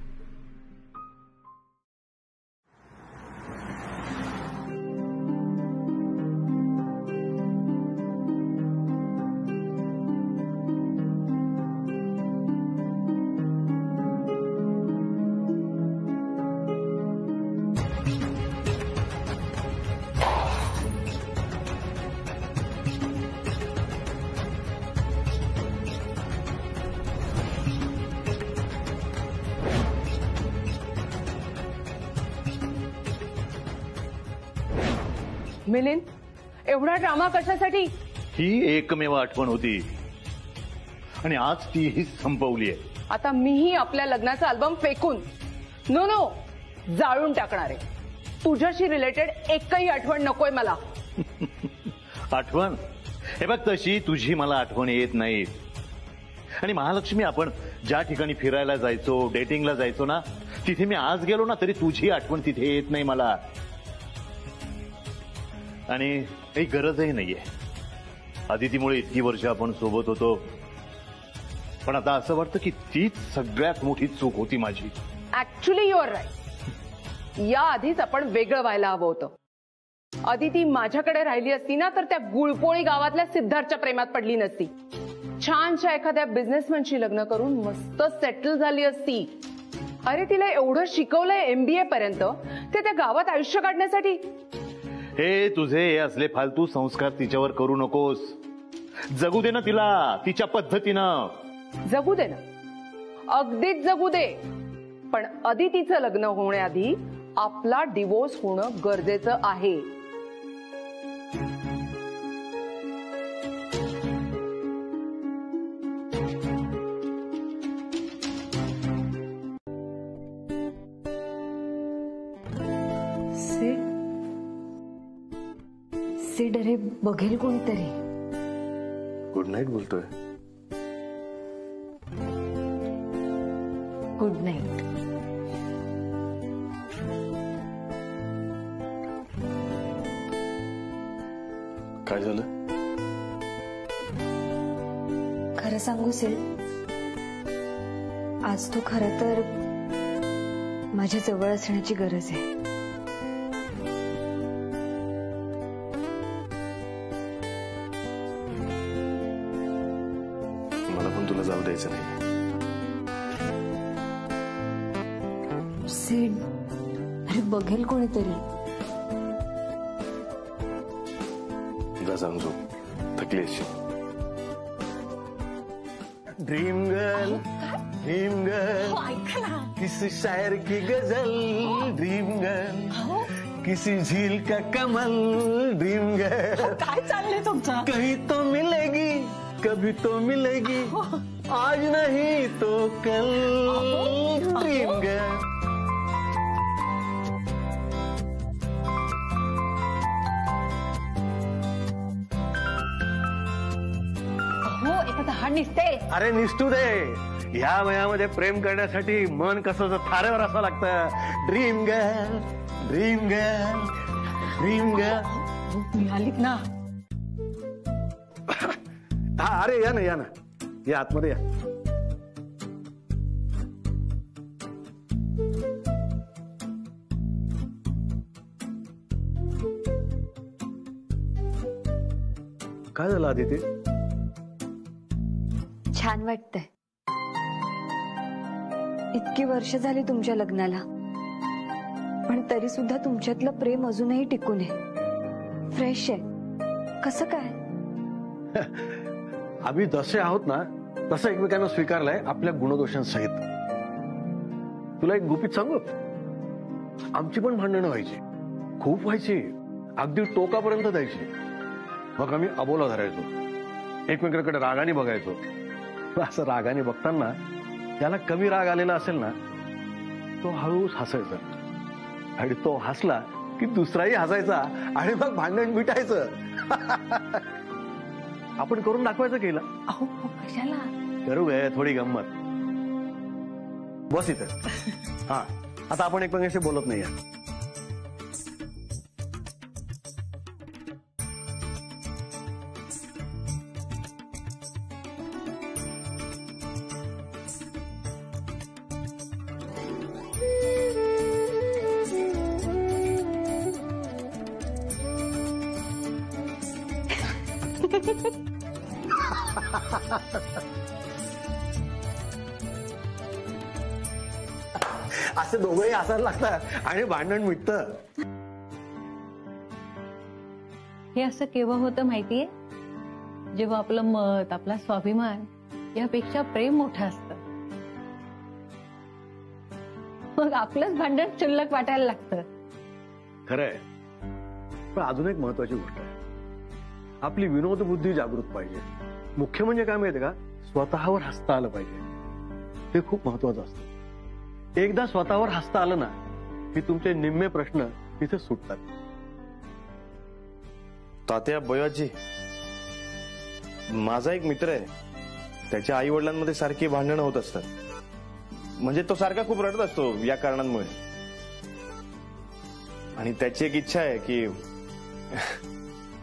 मिलिंद, एवढा ड्रामा कशासाठी? ही एकमेव आठवण होती आणि आज तीही संपवली आहे. आता मीही आपल्या लग्नाचा अल्बम फेकून नो जाळून टाकणार आहे. तुझ्याशी रिलेटेड एकही आठवण नकोय मला. आठवण? हे बघ, तशी तुझी मला आठवण येत नाही. आणि महालक्ष्मी, आपण ज्या ठिकाणी फिरायला जायचो, डेटिंगला जायचो ना, तिथे मी आज गेलो ना तरी तुझी आठवण तिथे येत नाही मला. आणि काही गरजही नाहीये. आदितीमुळे इतकी वर्ष आपण सोबत होतो, पण आता असं वाटतं की तीच सगळ्यात मोठी चूक होती माझी. Actually you are right. या आधीच आपण वेगळं व्हायला हवं होतं. आदिती माझ्याकडे राहिली असती ना, तर त्या गुळपोळी गावातल्या सिद्धार्थच्या प्रेमात पडली नसती. छानशा एखाद्या बिझनेसमॅनशी लग्न करून मस्त सेटल झाली असती. अरे, तिला एवढं शिकवलंय MBA पर्यंत, ते त्या गावात आयुष्य काढण्यासाठी. हे तुझे हे असले फालतू संस्कार तिच्यावर करू नकोस. जगू दे ना तिला तिच्या पद्धतीनं. जगू दे ना, अगदीच जगू दे, पण अदितीचं लग्न होण्याआधी आपला डिवोर्स होणं गरजेचं आहे. सिड, अरे बघेल कोणतरी. गुड नाईट बोलतोय. Good night. काय झालं? खरं सांगू सिड, आज तो खरं तर माझ्या जवळ असण्याची गरज आहे. मला पण तुला जाऊ द्यायचं नाही. सिड, अरे बघेल कोणीतरी. जा जाऊन झोप, थकली अशी. ड्रीम गर्ल, ड्रीम गर्ल, किसी शायर की गजल. ड्रीम गर्ल, किसी झील का कमल. ड्रीम गर्ल, काय चाललंय तुमचं? कहीं तो मिलेगी, कभी तो मिलेगी, आज नहीं तो कल. Dream girl. एखादा हाड निसते. अरे निष्ठू दे, ह्या वयामध्ये प्रेम करण्यासाठी मन कसं थाऱ्यावर असावं लागतं. Dream girl, dream girl, dream girl. मिळालीत ना. हा, अरे या ना, या ना, या आतमध्ये या. काय झालं आदिती? छान वाटतंय. इतकी वर्ष झाली तुमच्या लग्नाला, पण तरी सुद्धा तुमच्यातलं प्रेम अजूनही टिकून आहे, फ्रेश आहे. कसं काय? आम्ही जसे आहोत ना तसं एकमेकांना स्वीकारलंय आपल्या गुणदोषांसहित. तुला एक गुपित सांगू, आमची पण भांडणं व्हायची, खूप व्हायची, अगदी टोकापर्यंत जायची. मग आम्ही अबोला धरायचो, एकमेकांकडे रागाने बघायचो. असं रागाने बघताना त्याला कमी राग आलेला असेल ना, तो हळूच हसायचा, आणि तो हसला की दुसराही हसायचा, आणि मग भांडण मिटायचं. आपण करून दाखवायचं केलं. अहो कशाला? करू गे थोडी गंमत. बस इथे. हा, आता आपण एकमेकांशी बोलत नाही. असे दोघंही हसायला लागतात आणि भांडण मिटतं. हे असं केव्हा होतं माहितीये, जेव्हा आपलं मत, आपला स्वाभिमान यापेक्षा प्रेम मोठं असतं. मग आपलंच भांडण क्षुल्लक वाटायला लागतं. खरंय, पण अजून एक महत्वाची गोष्ट आहे, आपली विनोद बुद्धी जागृत पाहिजे. मुख्य म्हणजे काय माहितीये का, स्वतःवर हसता आलं पाहिजे. हे खूप महत्वाचं असतं. एकदा स्वतःवर हसता आलं ना की तुमचे निम्मे प्रश्न तिथे सुटतात. तात्या, बयाजी, माझा एक मित्र आहे, त्याच्या आई वडिलांमध्ये सारखी भांडणं होत असतात. म्हणजे तो सारखा खूप रडत असतो या कारणांमुळे. आणि त्याची एक इच्छा आहे की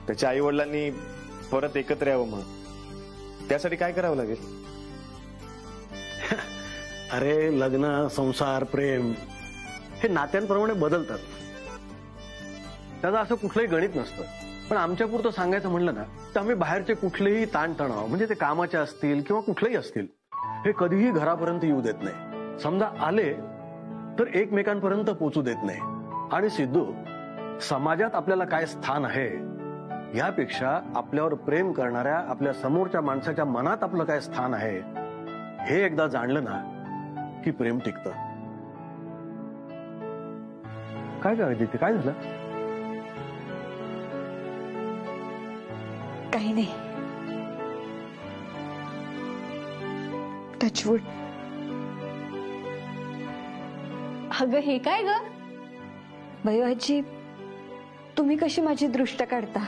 त्याच्या आई वडिलांनी परत एकत्र यावं म्हणून. त्यासाठी काय करावं लागेल? अरे, लग्न, संसार, प्रेम हे नात्यांप्रमाणे बदलतात. त्याचं असं कुठलंही गणित नसतं. पण आमच्या पुरतं सांगायचं म्हणलं ना, तर आम्ही बाहेरचे कुठलेही ताणतणाव, म्हणजे ते कामाचे असतील किंवा कुठलेही असतील, हे कधीही घरापर्यंत येऊ देत नाही. समजा आले तर एकमेकांपर्यंत पोचू देत नाही. आणि सिद्धू, समाजात आपल्याला काय स्थान आहे यापेक्षा आपल्यावर प्रेम करणाऱ्या आपल्या समोरच्या माणसाच्या मनात आपलं काय स्थान आहे हे एकदा जाणलं ना की प्रेम टिकतं. काय करायचं ते? काय झालं? काही नाही. टचवूड. अगं हे काय ग? भैयाजी, तुम्ही कशी माझी दृष्ट काढता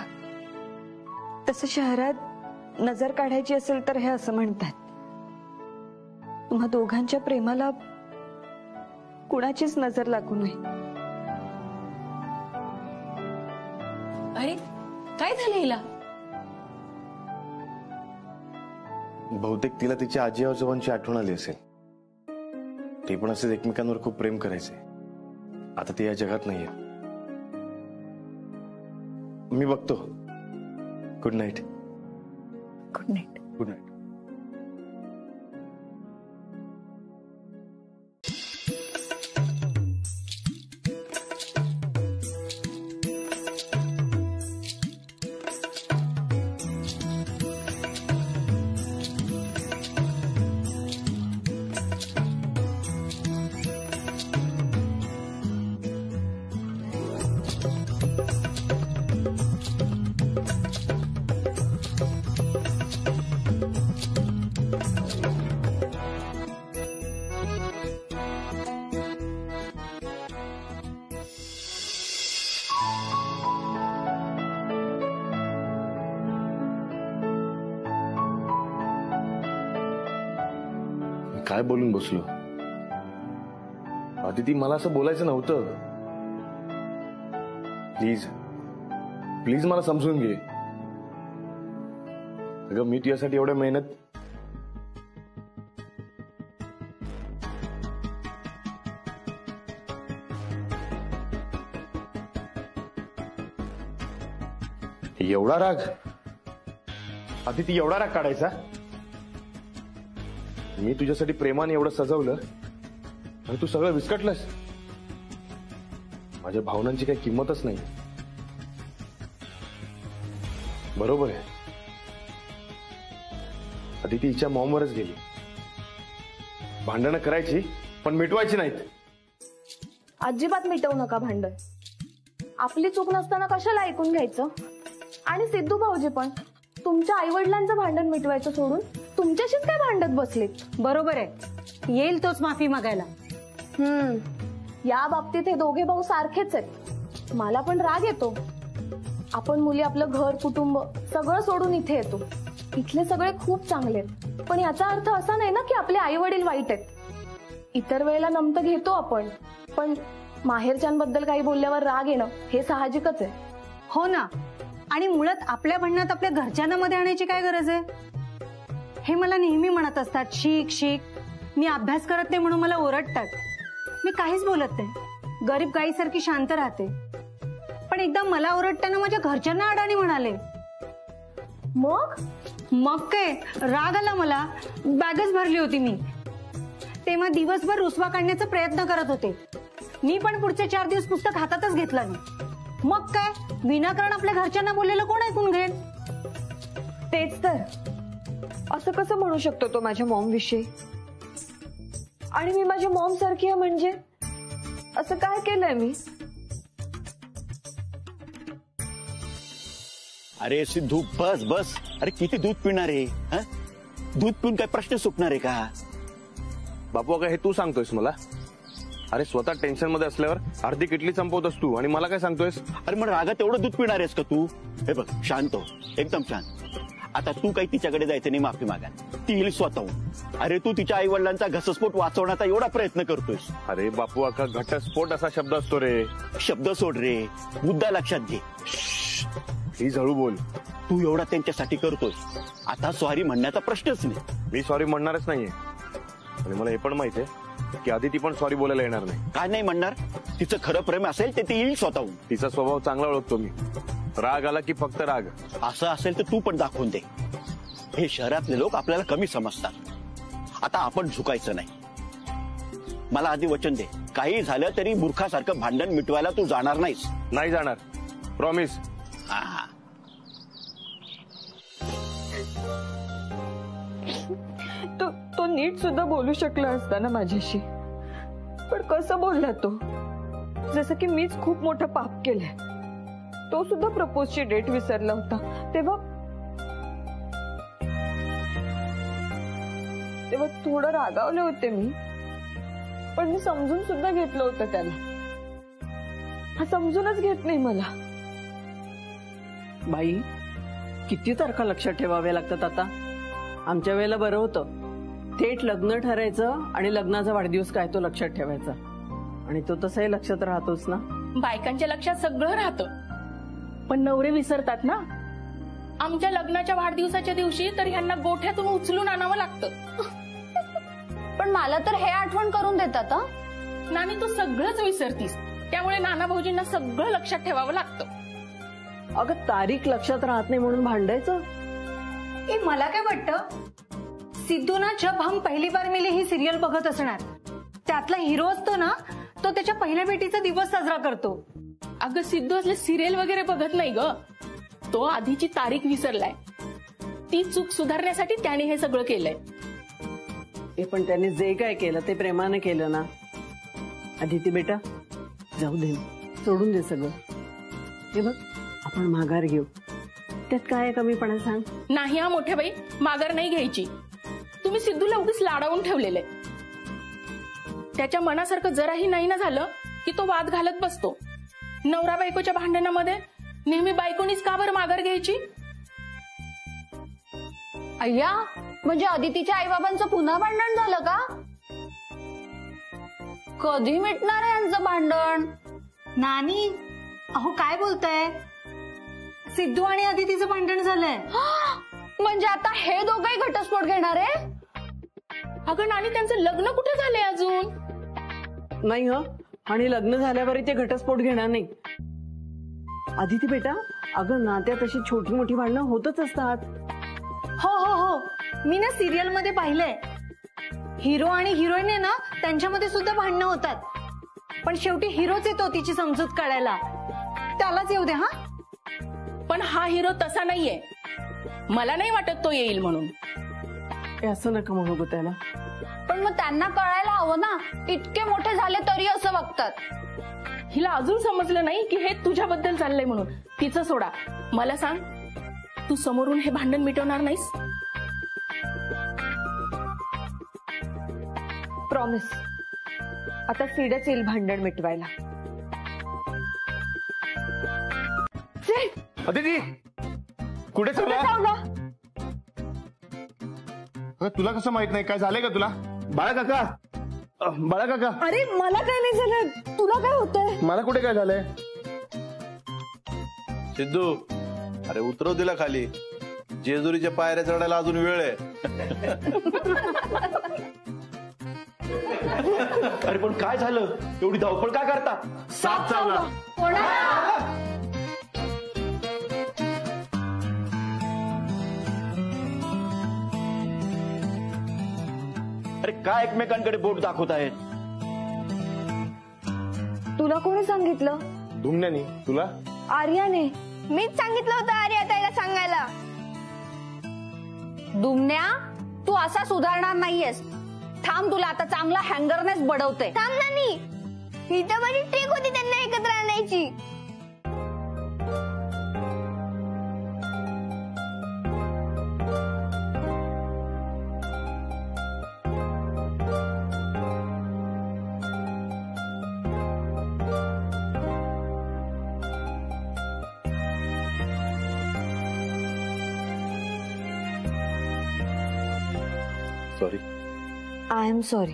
तसं शहरात नजर काढायची असेल तर हे असं म्हणतात. तुम्हा दोघांच्या प्रेमाला कुणाचीच नजर लागू नये. अरे काय झालं हिला? बहुतेक तिला तिच्या आजी आजोबांची आठवण आली असेल. ते पण असेच एकमेकांवर खूप प्रेम करायचे. आता ते या जगात नाहीये. मी बघतो. Good night. Good night. Good night. काय बोलून बसलो? आदिती, मला असं बोलायचं नव्हतं. प्लीज प्लीज मला समजून घे. अगं मी तुझ्यासाठी एवढं मेहनत. एवढा राग? आदिती, एवढा राग काढायचा? मी तुझ्यासाठी प्रेमाने एवढं सजवलं आणि तू सगळं विस्कटलंस. माझ्या भावनांची काही किंमतच नाही. बरोबर आहे, आदिती हिच्या मॉमवरच गेली. भांडणं करायची पण मिटवायची नाहीत. अजिबात मिटवू नका भांडण. आपली चूक नसताना कशाला ऐकून घ्यायचं? आणि सिद्धू भाऊजी पण तुमच्या आई वडिलांचं भांडण मिटवायचं सोडून तुमच्याशीच काय भांडत बसलेत. बरोबर आहे, येईल तोच माफी मागायला. या बाबतीत हे दोघे भाऊ सारखेच आहेत. मला पण राग येतो. आपण मुली आपलं घर कुटुंब सगळं सोडून इथे येतो. इथले सगळे खूप चांगले आहेत, पण याचा अर्थ असा नाही ना की आपले आई वडील वाईट आहेत. इतर वेळेला नमतं घेतो आपण, पण माहेरच्यांबद्दल काही बोलल्यावर राग येणं हे साहजिकच आहे. हो ना. आणि मुळात आपल्या भांडणात आपल्या घरच्यांना मध्ये आणायची काय गरज आहे? हे मला नेहमी म्हणत असतात, शिक शिक. मी अभ्यास करत नाही म्हणून मला ओरडतात. मी काहीच बोलत नाही, गरीब गाईसारखी शांत राहते. पण एकदा मला ओरडताना माझ्या घरच्यांना अडाणी म्हणाले. मग काय राग आला मला. बॅगच भरली होती मी. तेव्हा दिवसभर रुसवा काढण्याचा प्रयत्न करत होते. मी पण पुढचे 4 दिवस पुस्तक हातातच घेतलं नाही. मग काय विनाकारण आपल्या घरच्यांना बोललेलं कोण ऐकून घेईल? तेच तर. असं कसं म्हणू शकतो तो माझ्या मॉम विषयी? आणि मी माझ्या मॉम सारखी आहे म्हणजे असं काय केलंय मी? अरे सिद्धू, बस बस. अरे किती दूध पिणार आहे? दूध पिऊन काय प्रश्न सुटणार आहे का? बापू, अगं हे तू सांगतोयस मला? अरे स्वतः टेन्शन मध्ये असल्यावर अर्धी किटली संपवतोस तू आणि मला काय सांगतोयस? अरे मग रागात एवढं दूध पिणार आहेस का तू? हे बघ, शांत हो, एकदम शांत. आता तू काही तिच्याकडे जायचं नाही माफी मागायला. ती येईल स्वतःहून. अरे तू तिच्या आई वडिलांचा घटस्फोट वाचवण्याचा एवढा प्रयत्न करतोयस. अरे बापू, अका घटस्फोट असा शब्द असतो रे. शब्द सोड रे, मुद्दा लक्षात घे. प्लीज हळू बोल. तू एवढा त्यांच्यासाठी करतोस, आता सॉरी म्हणण्याचा प्रश्नच नाही. मी सॉरी म्हणणारच नाहीये. आणि मला हे पण माहिती आहे की आदिती पण सॉरी बोलायला येणार नाही. काय नाही म्हणणार? तिचं खरं प्रेम असेल ते ती येईल स्वतःहून. तिचा स्वभाव चांगला ओळखतो मी. राग आला की फक्त राग. असं असेल तर तू पण दाखवून दे. हे शहरातले लोक आपल्याला कमी समजतात. आता आपण झुकायचं नाही. मला आधी वचन दे काही झालं तरी मूर्खासारखं भांडण मिटवायला तू जाणार नाहीस. नाही जाणार, प्रॉमिस. तो नीट सुद्धा बोलू शकला असता ना माझ्याशी, पण कसं बोलला तो? जसं की मीच खूप मोठं पाप केलंय. तो सुद्धा प्रपोजची डेट विसरला होता. तेव्हा थोडं रागावले होते मी, पण मी समजून सुद्धा घेतलं होतं त्याला. हा समजूनच घेत नाही मला. बाई, किती तारखा लक्षात ठेवाव्या लागतात आता? आमच्या वेळेला बरं होतं, थेट लग्न ठरायचं आणि लग्नाचा वाढदिवस काय तो लक्षात ठेवायचा. आणि तो तसंही लक्षात राहतोच ना. बायकांच्या लक्षात सगळं राहतं, पण नवरे विसरतात ना. आमच्या लग्नाच्या वाढदिवसाच्या दिवशी तर ह्यांना गोठ्यातून उचलून आणावं लागतं. पण मला तर हे आठवण करून देतात. नानी, तू सगळंच विसरतीस, त्यामुळे नाना भाऊजींना सगळं लक्षात ठेवावं लागतं. अगं, तारीख लक्षात राहत नाही म्हणून भांडायचं? मला काय वाटतं, सिद्धू ना जब हम पहली बार मिले ही सिरियल बघत असणार. त्यातला हिरो असतो ना, तो त्याच्या पहिल्या भेटीचा दिवस साजरा करतो. अगं, सिद्धू असले सिरियल वगैरे बघत नाही ग. तो आधीची तारीख विसरलाय. ती चूक सुधारण्यासाठी त्याने हे सगळं केलंय. पण त्याने जे काय केलं ते प्रेमाने केलं ना. आदिती बेटा, जाऊ दे, सोडून दे सगळं. हे बघ, आपण माघार घेऊ. त्यात काय कमीपणा सांग? नाही हा मोठ्या बाई, माघार नाही घ्यायची. तुम्ही सिद्धूला उगीच लाडावून ठेवलेले. त्याच्या मनासारखं जराही नाही ना झालं की तो वाद घालत बसतो. नवरा बायकोच्या भांडणामध्ये नेहमी बायकोनीच का बरं माघार घ्यायची? अय्या, म्हणजे अदितीच्या आई बाबांचं पुन्हा भांडण झालं का? कधी मिटणार आहे यांचं भांडण? नानी, अहो काय बोलताय? सिद्धू आणि अदितीचं भांडण झालंय. म्हणजे आता हे दोघंही घटस्फोट घेणार आहे? अगं नानी, त्यांचं लग्न कुठे झालंय अजून? नाही हो, आणि लग्न झाल्यावरही ते घटस्फोट घेणार नाही. आदिती बेटा, अगं नात्यात अशी छोटी मोठी भांडणं होतच असतात. हो हो हो, मी ना सिरियल मध्ये पाहिलंय. हिरो आणि हिरोईन आहे ना, त्यांच्यामध्ये सुद्धा भांडणं होतात. पण शेवटी हिरोच येतो तिची समजूत काढायला. त्यालाच येऊ दे. हा, पण हा हिरो तसा नाहीये. मला नाही वाटत तो येईल म्हणून. असं नका म्हणू गं त्याला. पण मग त्यांना कळायला हवं ना, इतके मोठे झाले तरी असं वागतात. हिला अजून समजलं नाही की हे तुझ्याबद्दल चाललंय म्हणून. तिचं सोडा. मला सांग, तू समोरून हे भांडण मिटवणार नाहीस? प्रॉमिस. आता सीडच येईल भांडण मिटवायला. अदिती, कुठे चालला? तुला कसं माहित नाही? काय झालंय का तुला? बाळा काका, बाळा काका. अरे मला काय नाही झालं, तुला काय होतंय? मला कुठे काय झालंय? सिद्धू, अरे उतरव तिला खाली. जेजुरीच्या पायऱ्या चढायला अजून वेळ आहे. अरे पण काय झालं? एवढी धावपळ काय करता? साप चावला. अरे काय एकमेकांकडे बोट दाखवत आहेत? तुला कोणी सांगितलं? दुमण्यानी. तुला? आर्याने. मीच सांगितलं होतं आर्या ताईला सांगायला. दुमण्या, तू असा सुधारणार नाहीयेस. थांब, तुला आता चांगला हँगरनेस बडवते. थांब नानी, ही तर माझी ट्रिक होती त्यांना एकत्र आणायची. सॉरी. I am sorry.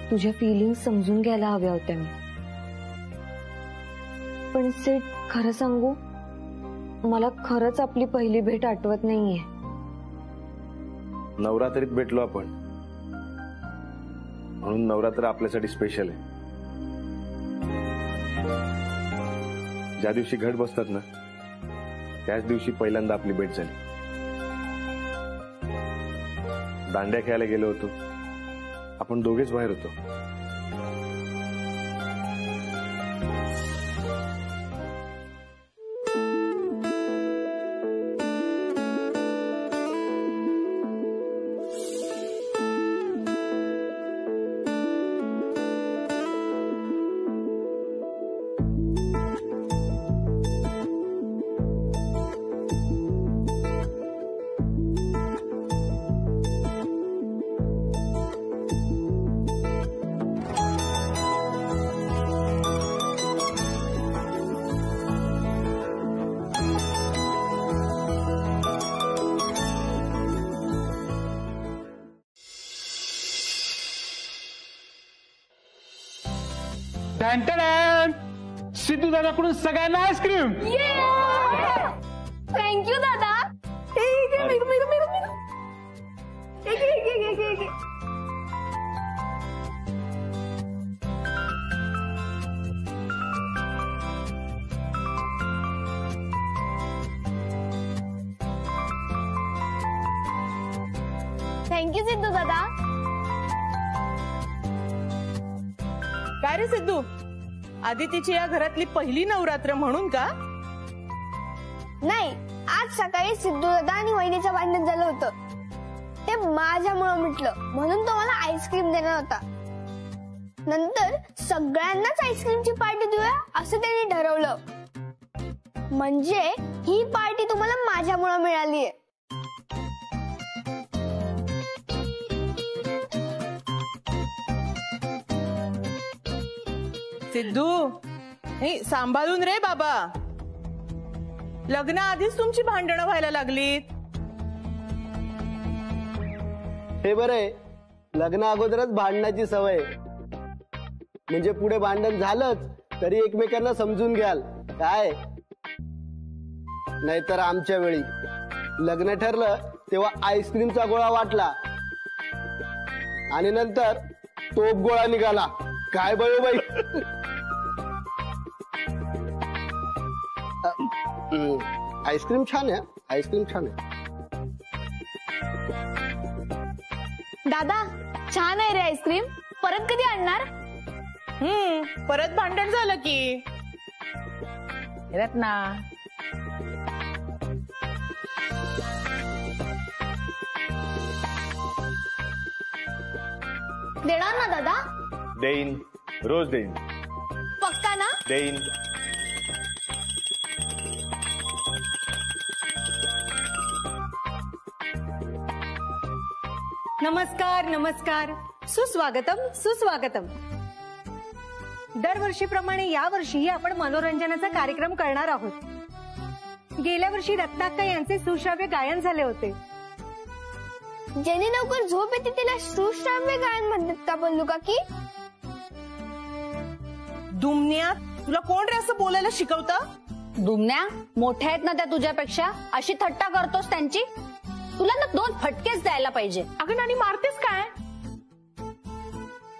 तुझ्या फिलिंग्स समजून घ्यायला हव्या होत्या मी. पण सेठ, खरं सांगू, मला खरंच आपली पहिली भेट आठवत नाहीये. नवरात्रीत भेटलो आपण, म्हणून नवरात्र आपल्यासाठी स्पेशल आहे. ज्या दिवशी घट बसतात ना, त्याच दिवशी पहिल्यांदा आपली भेट झाली. दांड्या खेळायला गेलो होतो, आपण दोघेच बाहेर होतो. सिद्धू दादाकडून सगळ्यांना आईस्क्रीम. थँक्यू दादा. थँक्यू सिद्धू दादा. काय रे सिद्धू, आदितीची या घरातली पहिली नवरात्र म्हणून का? नाही, आज सकाळी सिद्धू दादा आणि वहिनीचं भांडण झालं होतं. ते माझ्यामुळे मिटलं म्हणून तो मला आईस्क्रीम देणार होता. नंतर सगळ्यांनाच आईस्क्रीमची पार्टी देऊया असं त्यांनी ठरवलं. म्हणजे ही पार्टी तुम्हाला माझ्यामुळे मिळालीये. सिद्धू, हे सांभाळून रे बाबा. लग्नाआधीच तुमची भांडणं व्हायला लागलीत. हे बरे, लग्न अगोदरच भांडणाची सवय, म्हणजे पुढे भांडण झालंच तरी एकमेकांना समजून घ्याल काय. नाहीतर आमच्या वेळी लग्न ठरलं तेव्हा आईस्क्रीमचा गोळा वाटला आणि नंतर तोप गोळा निघाला. काय बयो बाई. आईस्क्रीम छान आहे, आईस्क्रीम छान आहे. दादा छान आहे रे आईस्क्रीम. परत कधी आणणार? परत भांडण झालं की. रत्ना, देणार ना दादा? देईन, रोज देईन. पक्का ना? देईन. नमस्कार नमस्कार, सुस्वागतम सुस्वागतम. दरवर्षीप्रमाणे यावर्षीही आपण मनोरंजनाचा कार्यक्रम करणार आहोत. गेल्या वर्षी रत्नाक्का यांचे सुश्राव्य गायन झाले होते. ज्यांनी लवकर झोप येते तिला सुश्राव्य गायन म्हणतात का बंधू काकी? दुमण्या, तुला कोण रे असं बोलायला शिकवतं? दुमण्या, मोठ्या आहेत ना त्या तुझ्यापेक्षा, अशी थट्टा करतोस त्यांची? तुला ना 2 फटकेच द्यायला पाहिजे. अगं नानी, मारतेस काय?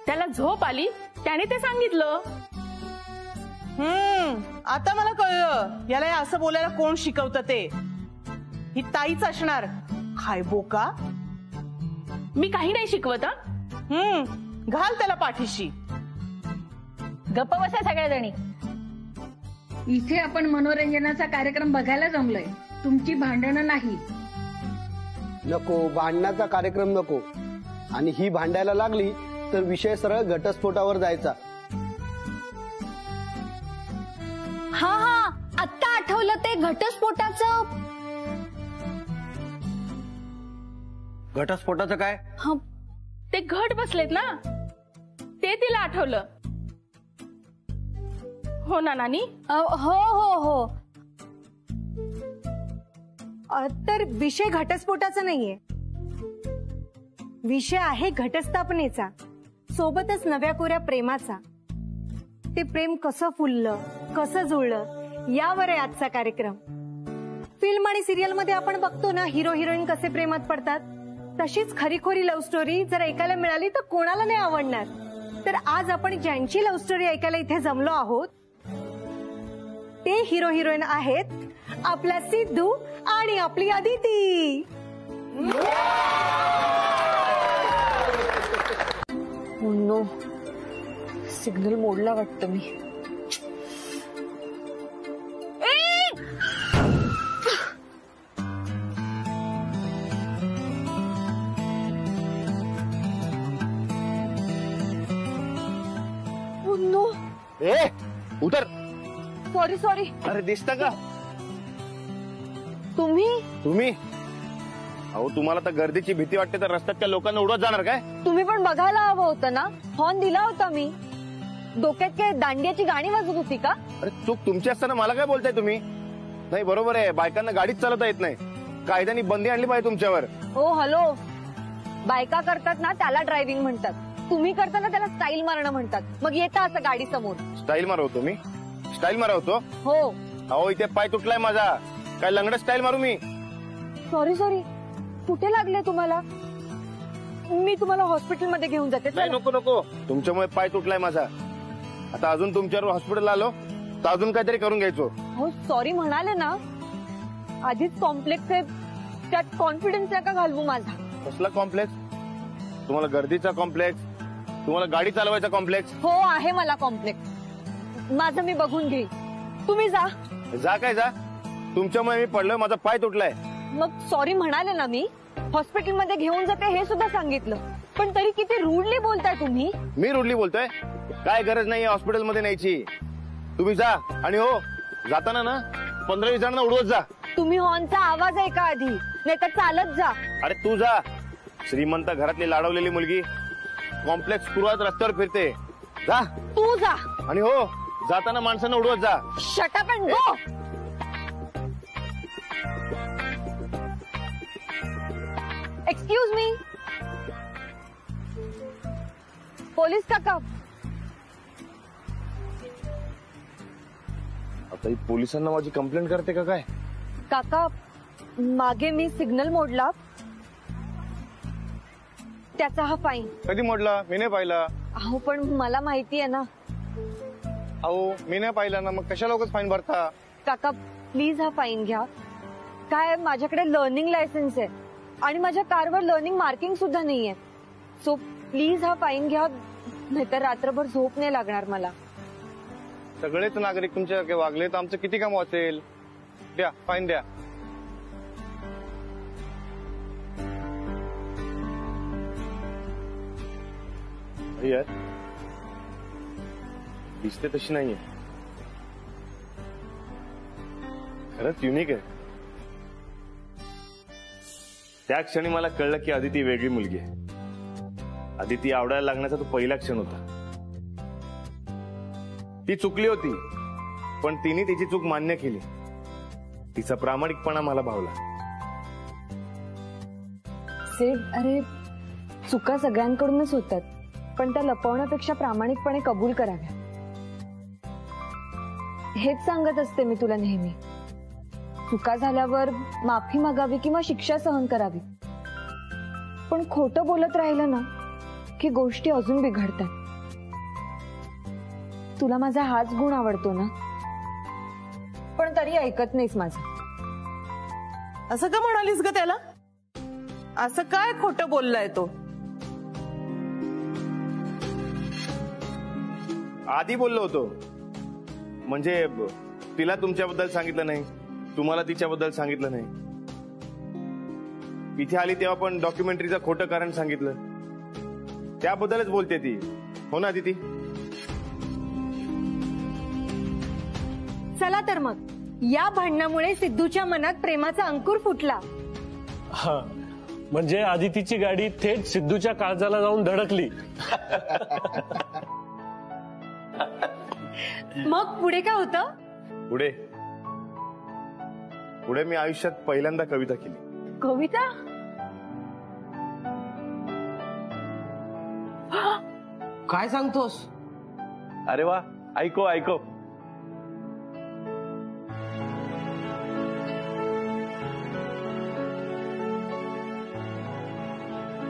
त्याला झोप आली त्याने ते सांगितलं. आता मला कळलं याला असं बोलायला कोण शिकवतं ते. ही ताईच असणार. काय बोका, मी काही नाही शिकवत. घाल त्याला पाठीशी. गप्प बसा सगळ्याजणी. इथे आपण मनोरंजनाचा कार्यक्रम बघायला जमलोय, तुमची भांडणं नाही. नको, भांडणाचा कार्यक्रम नको. आणि ही भांडायला लागली तर विषय सरळ घटस्फोटावर जायचा. हा हा, आता आठवलं ते घटस्फोटाचं. घटस्फोटाचं काय? ते घट बसलेत ना, ते तिला आठवलं. हो ना नानी? हो हो हो. तर विषय घटस्फोटाचा नाहीये, विषय आहे घटस्थापनेचा, सोबतच नव्या कोऱ्या प्रेमाचा. ते प्रेम कसं फुललं, कसं जुळलं, यावर आहे आजचा कार्यक्रम. फिल्म आणि सिरियल मध्ये आपण बघतो ना, हिरो हिरोईन कसे प्रेमात पडतात, तशीच खरीखोरी लव्ह स्टोरी जर ऐकायला मिळाली तर कोणाला नाही आवडणार. तर आज आपण ज्यांची लव्ह स्टोरी ऐकायला इथे जमलो आहोत ते हिरो हिरोईन आहेत आपला सिद्धू आणि आपली अदिती. नो, सिग्नल मोडला वाटतं मी. नो, ए उतर. Sorry sorry. अरे दिसता का तुम्ही? तुम्ही अहो तुम्हाला तर गर्दीची भीती वाटते तर रस्त्यात त्या लोकांना उडवत जाणार काय? तुम्ही पण बघायला हवं होतं ना. हॉर्न दिला होता मी. डोक्यात काय दांडियाची गाणी वाजत होती का? अरे चूक तुमची असताना मला काय बोलताय तुम्ही? नाही बरोबर आहे, बायकांना गाडीच चालवता येत नाही. कायद्याने बंदी आणली पाहिजे तुमच्यावर. ओ हॅलो, बायका करतात ना त्याला ड्रायव्हिंग म्हणतात. तुम्ही करताना त्याला स्टाईल मारणं म्हणतात. मग येतं असं गाडी समोर. स्टाईल मारवतो मी? स्टाईल मारवतो? हो. अहो इथे पाय तुटलाय माझा. काय लंगड स्टाईल मारू मी? Sorry sorry. कुठे लागले तुम्हाला? मी तुम्हाला हॉस्पिटलमध्ये घेऊन जाते. नाही नको नको, तुमच्यामुळे पाय तुटलाय माझा. आता अजून तुमच्यावर हॉस्पिटल आलो तर अजून काहीतरी करून घ्यायचो. हो सॉरी म्हणाले ना. आधीच कॉम्प्लेक्स आहे, त्यात कॉन्फिडन्स नका घालवू माझा. कसला कॉम्प्लेक्स? तुम्हाला गर्दीचा कॉम्प्लेक्स? तुम्हाला गाडी चालवायचा कॉम्प्लेक्स? हो आहे मला कॉम्प्लेक्स. माझं मी बघून घेईन. तुम्ही जा. जा काय जा? तुमच्यामुळे मी पडलोय, माझा पाय तुटलाय. मग सॉरी म्हणाले ना मी. हॉस्पिटलमध्ये घेऊन जाते हे सुद्धा सांगितलं, पण तरी किती रूडली बोलताय तुम्ही. मी रूडली बोलतोय? काय गरज नाही हॉस्पिटलमध्ये न्यायची. तुम्ही जा. आणि हो जाताना ना 15-20 जणांना उडवत जा. तुम्ही हॉर्नचा आवाज ऐका आधी, नाही तर चालत जा. अरे तू जा. श्रीमंत घरातली लाडवलेली मुलगी कॉम्प्लेक्स पुरवत रस्त्यावर फिरते. जा. तू जा. आणि हो जाताना माणसांना उडवत जा. Shut up and go. Excuse me. Police काका. आता ही पोलिसांना माझी कंप्लेंट करते का काय? काका मागे मी सिग्नल मोडला, त्याचा हा फाईन. कधी मोडला? मी नाही पाहिला. अहो पण मला माहिती आहे ना. अहो मी नाही पाहिला ना, मग कशा लोकच फाईन भरता? काका प्लीज हा फाईन घ्या. काय माझ्याकडे लर्निंग लायसन्स आहे आणि माझ्या कारवर लर्निंग मार्किंग सुद्धा नाहीये. सो प्लीज हा फाईन घ्या, नाहीतर रात्रभर झोप नाही लागणार मला. सगळेच नागरिक तुमच्या वागले तर आमचं किती काम वाचेल. द्या फाईन द्या. यार दिसते तशी नाहीये. खरंच युनिक आहे. त्या क्षणी मला कळलं की आदिती वेगळी मुलगी आहे. आदिती आवडायला लागण्याचा तो पहिला क्षण होता. ती चुकली होती, पण तिने तिची चूक मान्य केली. तिचा प्रामाणिकपणा मला भावला. अरे चुका सगळ्यांकडूनच होतात, पण त्या लपवण्यापेक्षा प्रामाणिकपणे कबूल कराव्या. हेच सांगत असते मी तुला नेहमी. चुका झाल्यावर माफी मागावी किंवा शिक्षा सहन करावी, पण खोटं बोलत राहिलं ना की गोष्टी अजून बिघडतात. तुला माझा हाच गुण आवडतो ना, पण तरी ऐकत नाहीस माझं. असं का म्हणालीस ग त्याला? असं काय खोटं बोललाय तो? आधी बोललो होतो, म्हणजे तिला तुमच्याबद्दल सांगितलं नाही, तुम्हाला तिच्याबद्दल सांगितलं नाही. इथे आली तेव्हा पण डॉक्युमेंटरीचं खोटं कारण सांगितलं. त्याबद्दलच बोलते ती. हो ना आदिती? चला तर मग, या भांडणामुळे सिद्धूच्या मनात प्रेमाचा अंकुर फुटला. हा, म्हणजे आदितीची गाडी थेट सिद्धूच्या काळजाला जाऊन धडकली. मग पुढे काय होतं? पुढे पुढे मी आयुष्यात पहिल्यांदा कविता केली. कविता? काय सांगतोस? अरे वा, ऐको ऐको.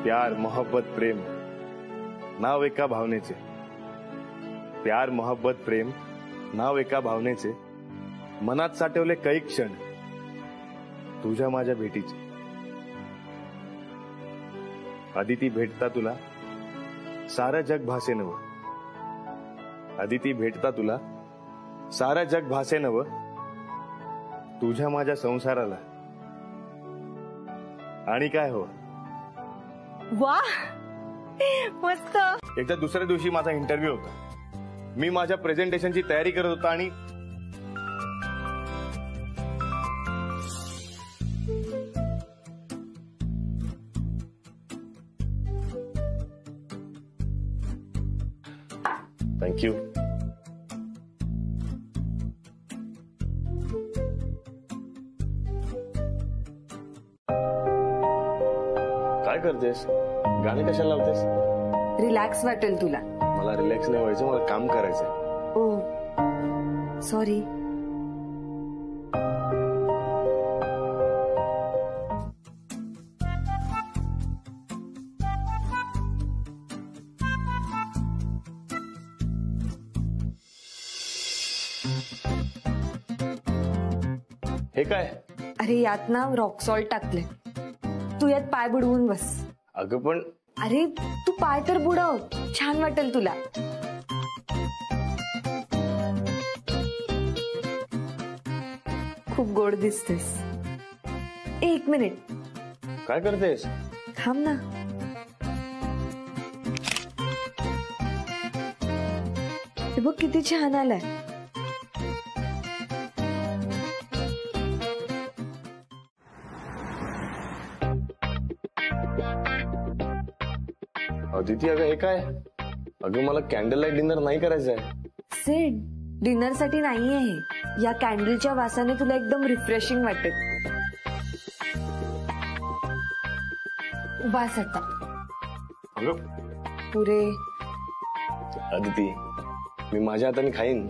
प्यार मोहब्बत प्रेम नाव एका भावनेचे. प्यार मोहब्बत प्रेम नाव एका भावनेचे. मनात साठवले कैक क्षण तुझ्या माझ्या भेटीचे. आदिती भेटता तुला सारं जग भासे नव. अदिती भेटता तुला सारं जग भासे नव. तुझ्या माझ्या संसाराला. आणि काय हो, वा मस्त. एकदा दुसऱ्या दिवशी माझा इंटरव्ह्यू होता. मी माझ्या प्रेझेंटेशनची तयारी करत होता आणि थँक्यू. काय करतेस? गाणे कशाला लावतेस? रिलॅक्स वाटेल तुला. मला रिलॅक्स नाही व्हायचं, मला काम करायचंय. ओ सॉरी. हे काय? अरे यात ना रॉक सॉल्ट टाकले. तू यात पाय बुडवून बस. अगं पण. अरे तू पाय तर बुडव, छान वाटेल तुला. खूप गोड दिसतेस. एक मिनिट. काय करतेस? थांब ना. हे बघ किती छान आलाय. अदिती अगं हे काय? अगं मला कॅन्डल लाईट डिनर नाही करायचंय. सिड, डिनर साठी नाहीये हे. या कॅन्डलच्या वासाने तुला एकदम रिफ्रेशिंग वाटेल. बस आता. अगं पुरे. अदिती मी माझ्या हाताने खाईन.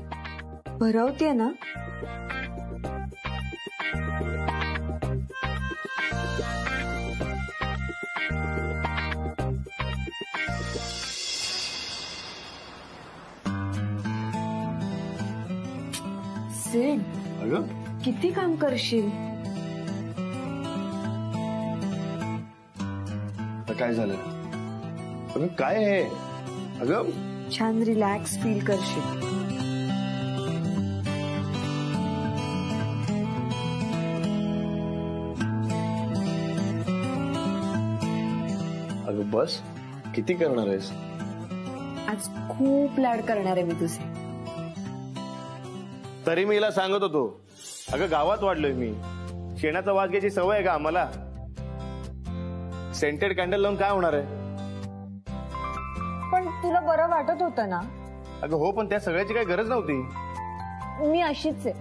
भरवते ना. सिड, अगं किती काम करशील. तर काय झालं? अगं काय आहे? अगं छान रिलॅक्स फील करशील. अगं बस. किती करणार आहेस? आज खूप लाड करणार आहे मी तुझे. तरी मी हिला सांगत होतो. अगं गावात वाढलोय मी. शेणाचा वास घ्यायची सवय आहे का आम्हाला? सेंटेड कॅन्डल लावून काय होणार आहे? पण तुला बरं वाटत होतं ना? अगं हो, पण त्या सगळ्याची काही गरज नव्हती. मी अशीच आहे.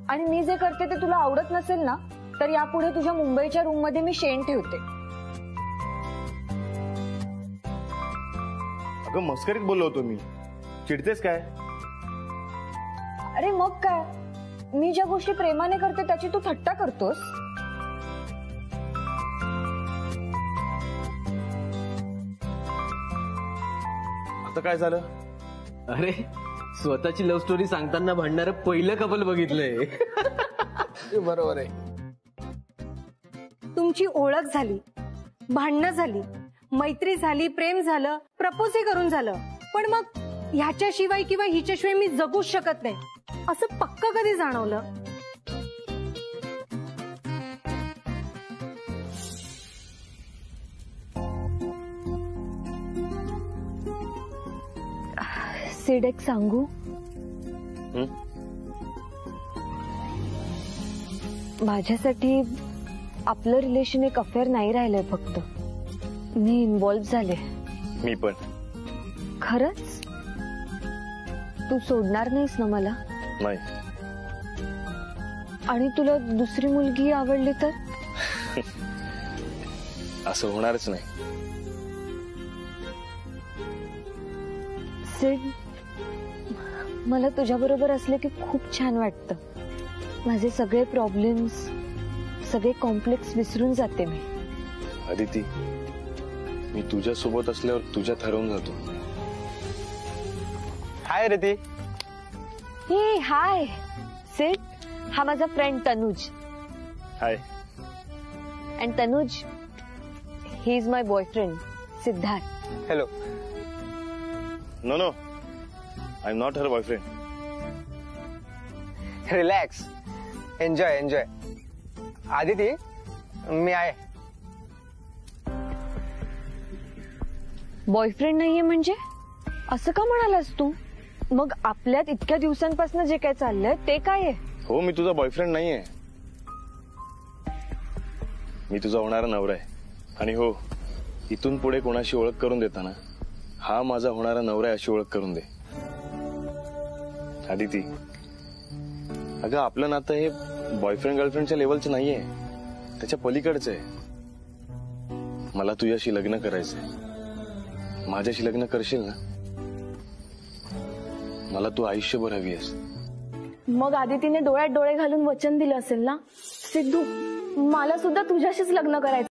आणि मी जे करते ते तुला आवडत नसेल ना, तर यापुढे तुझ्या मुंबईच्या रूम मध्ये मी शेण ठेवते. अगं मस्करीत बोललो होतो मी. चिडतेस काय? अरे मग काय, मी ज्या गोष्टी प्रेमाने करते त्याची तू थट्टा करतोस. आता काय झालं? अरे स्वतःची लव्ह स्टोरी सांगताना भांडणारं पहिलं कपल बघितलंय. बरोबर आहे. तुमची ओळख झाली, भांडणं झाली, मैत्री झाली, प्रेम झालं, प्रपोजही करून झालं. पण मग ह्याच्याशिवाय किंवा हिच्याशिवाय मी जगूच शकत नाही असं पक्क कधी जाणवलं? सिड, एक सांगू? माझ्यासाठी आपलं रिलेशन एक अफेअर नाही राहिलंय. फक्त मी इन्व्हॉल्व झाले. मी पण. खरंच? तू सोडणार नाहीस ना मला? नाही. आणि तुला दुसरी मुलगी आवडली तर? असं होणारच नाही. सिड, मला तुझ्याबरोबर असले की खूप छान वाटतं. माझे सगळे प्रॉब्लेम्स, सगळे कॉम्प्लेक्स विसरून जाते मी. अदिती, मी तुझ्या सोबत असल्यावर तुझ्यात हरवून जातो. हाय रे ती. हे हाय सिड, हा माझा friend Tanuj. Hi. And Tanuj, he is my boyfriend Siddharth. Hello. No no, I am not her boyfriend. Relax, enjoy enjoy. Aditi, मी आहे. बॉयफ्रेंड नाहीये म्हणजे असं का म्हणालास तू? मग आपल्यात इतक्या दिवसांपासून जे काय चाललंय ते काय आहे? हो, मी तुझा बॉयफ्रेंड नाहीये, मी तुझा होणारा नवरा आहे. आणि हो, इथून पुढे कोणाशी ओळख करून देताना हा माझा होणारा नवरा आहे अशी ओळख करून दे. आदिती, अगं आपलं नातं हे बॉयफ्रेंड गर्लफ्रेंडच्या लेवलचं नाहीये, त्याच्या पलीकडचं आहे. मला तुझ्याशी लग्न करायचंय. माझ्याशी लग्न करशील ना? मला तू आयुष्यभर हवी आहेस. मग आदितीने डोळ्यात डोळे घालून वचन दिलं असेल ना? सिद्धू, मला सुद्धा तुझ्याशीच लग्न करायचं.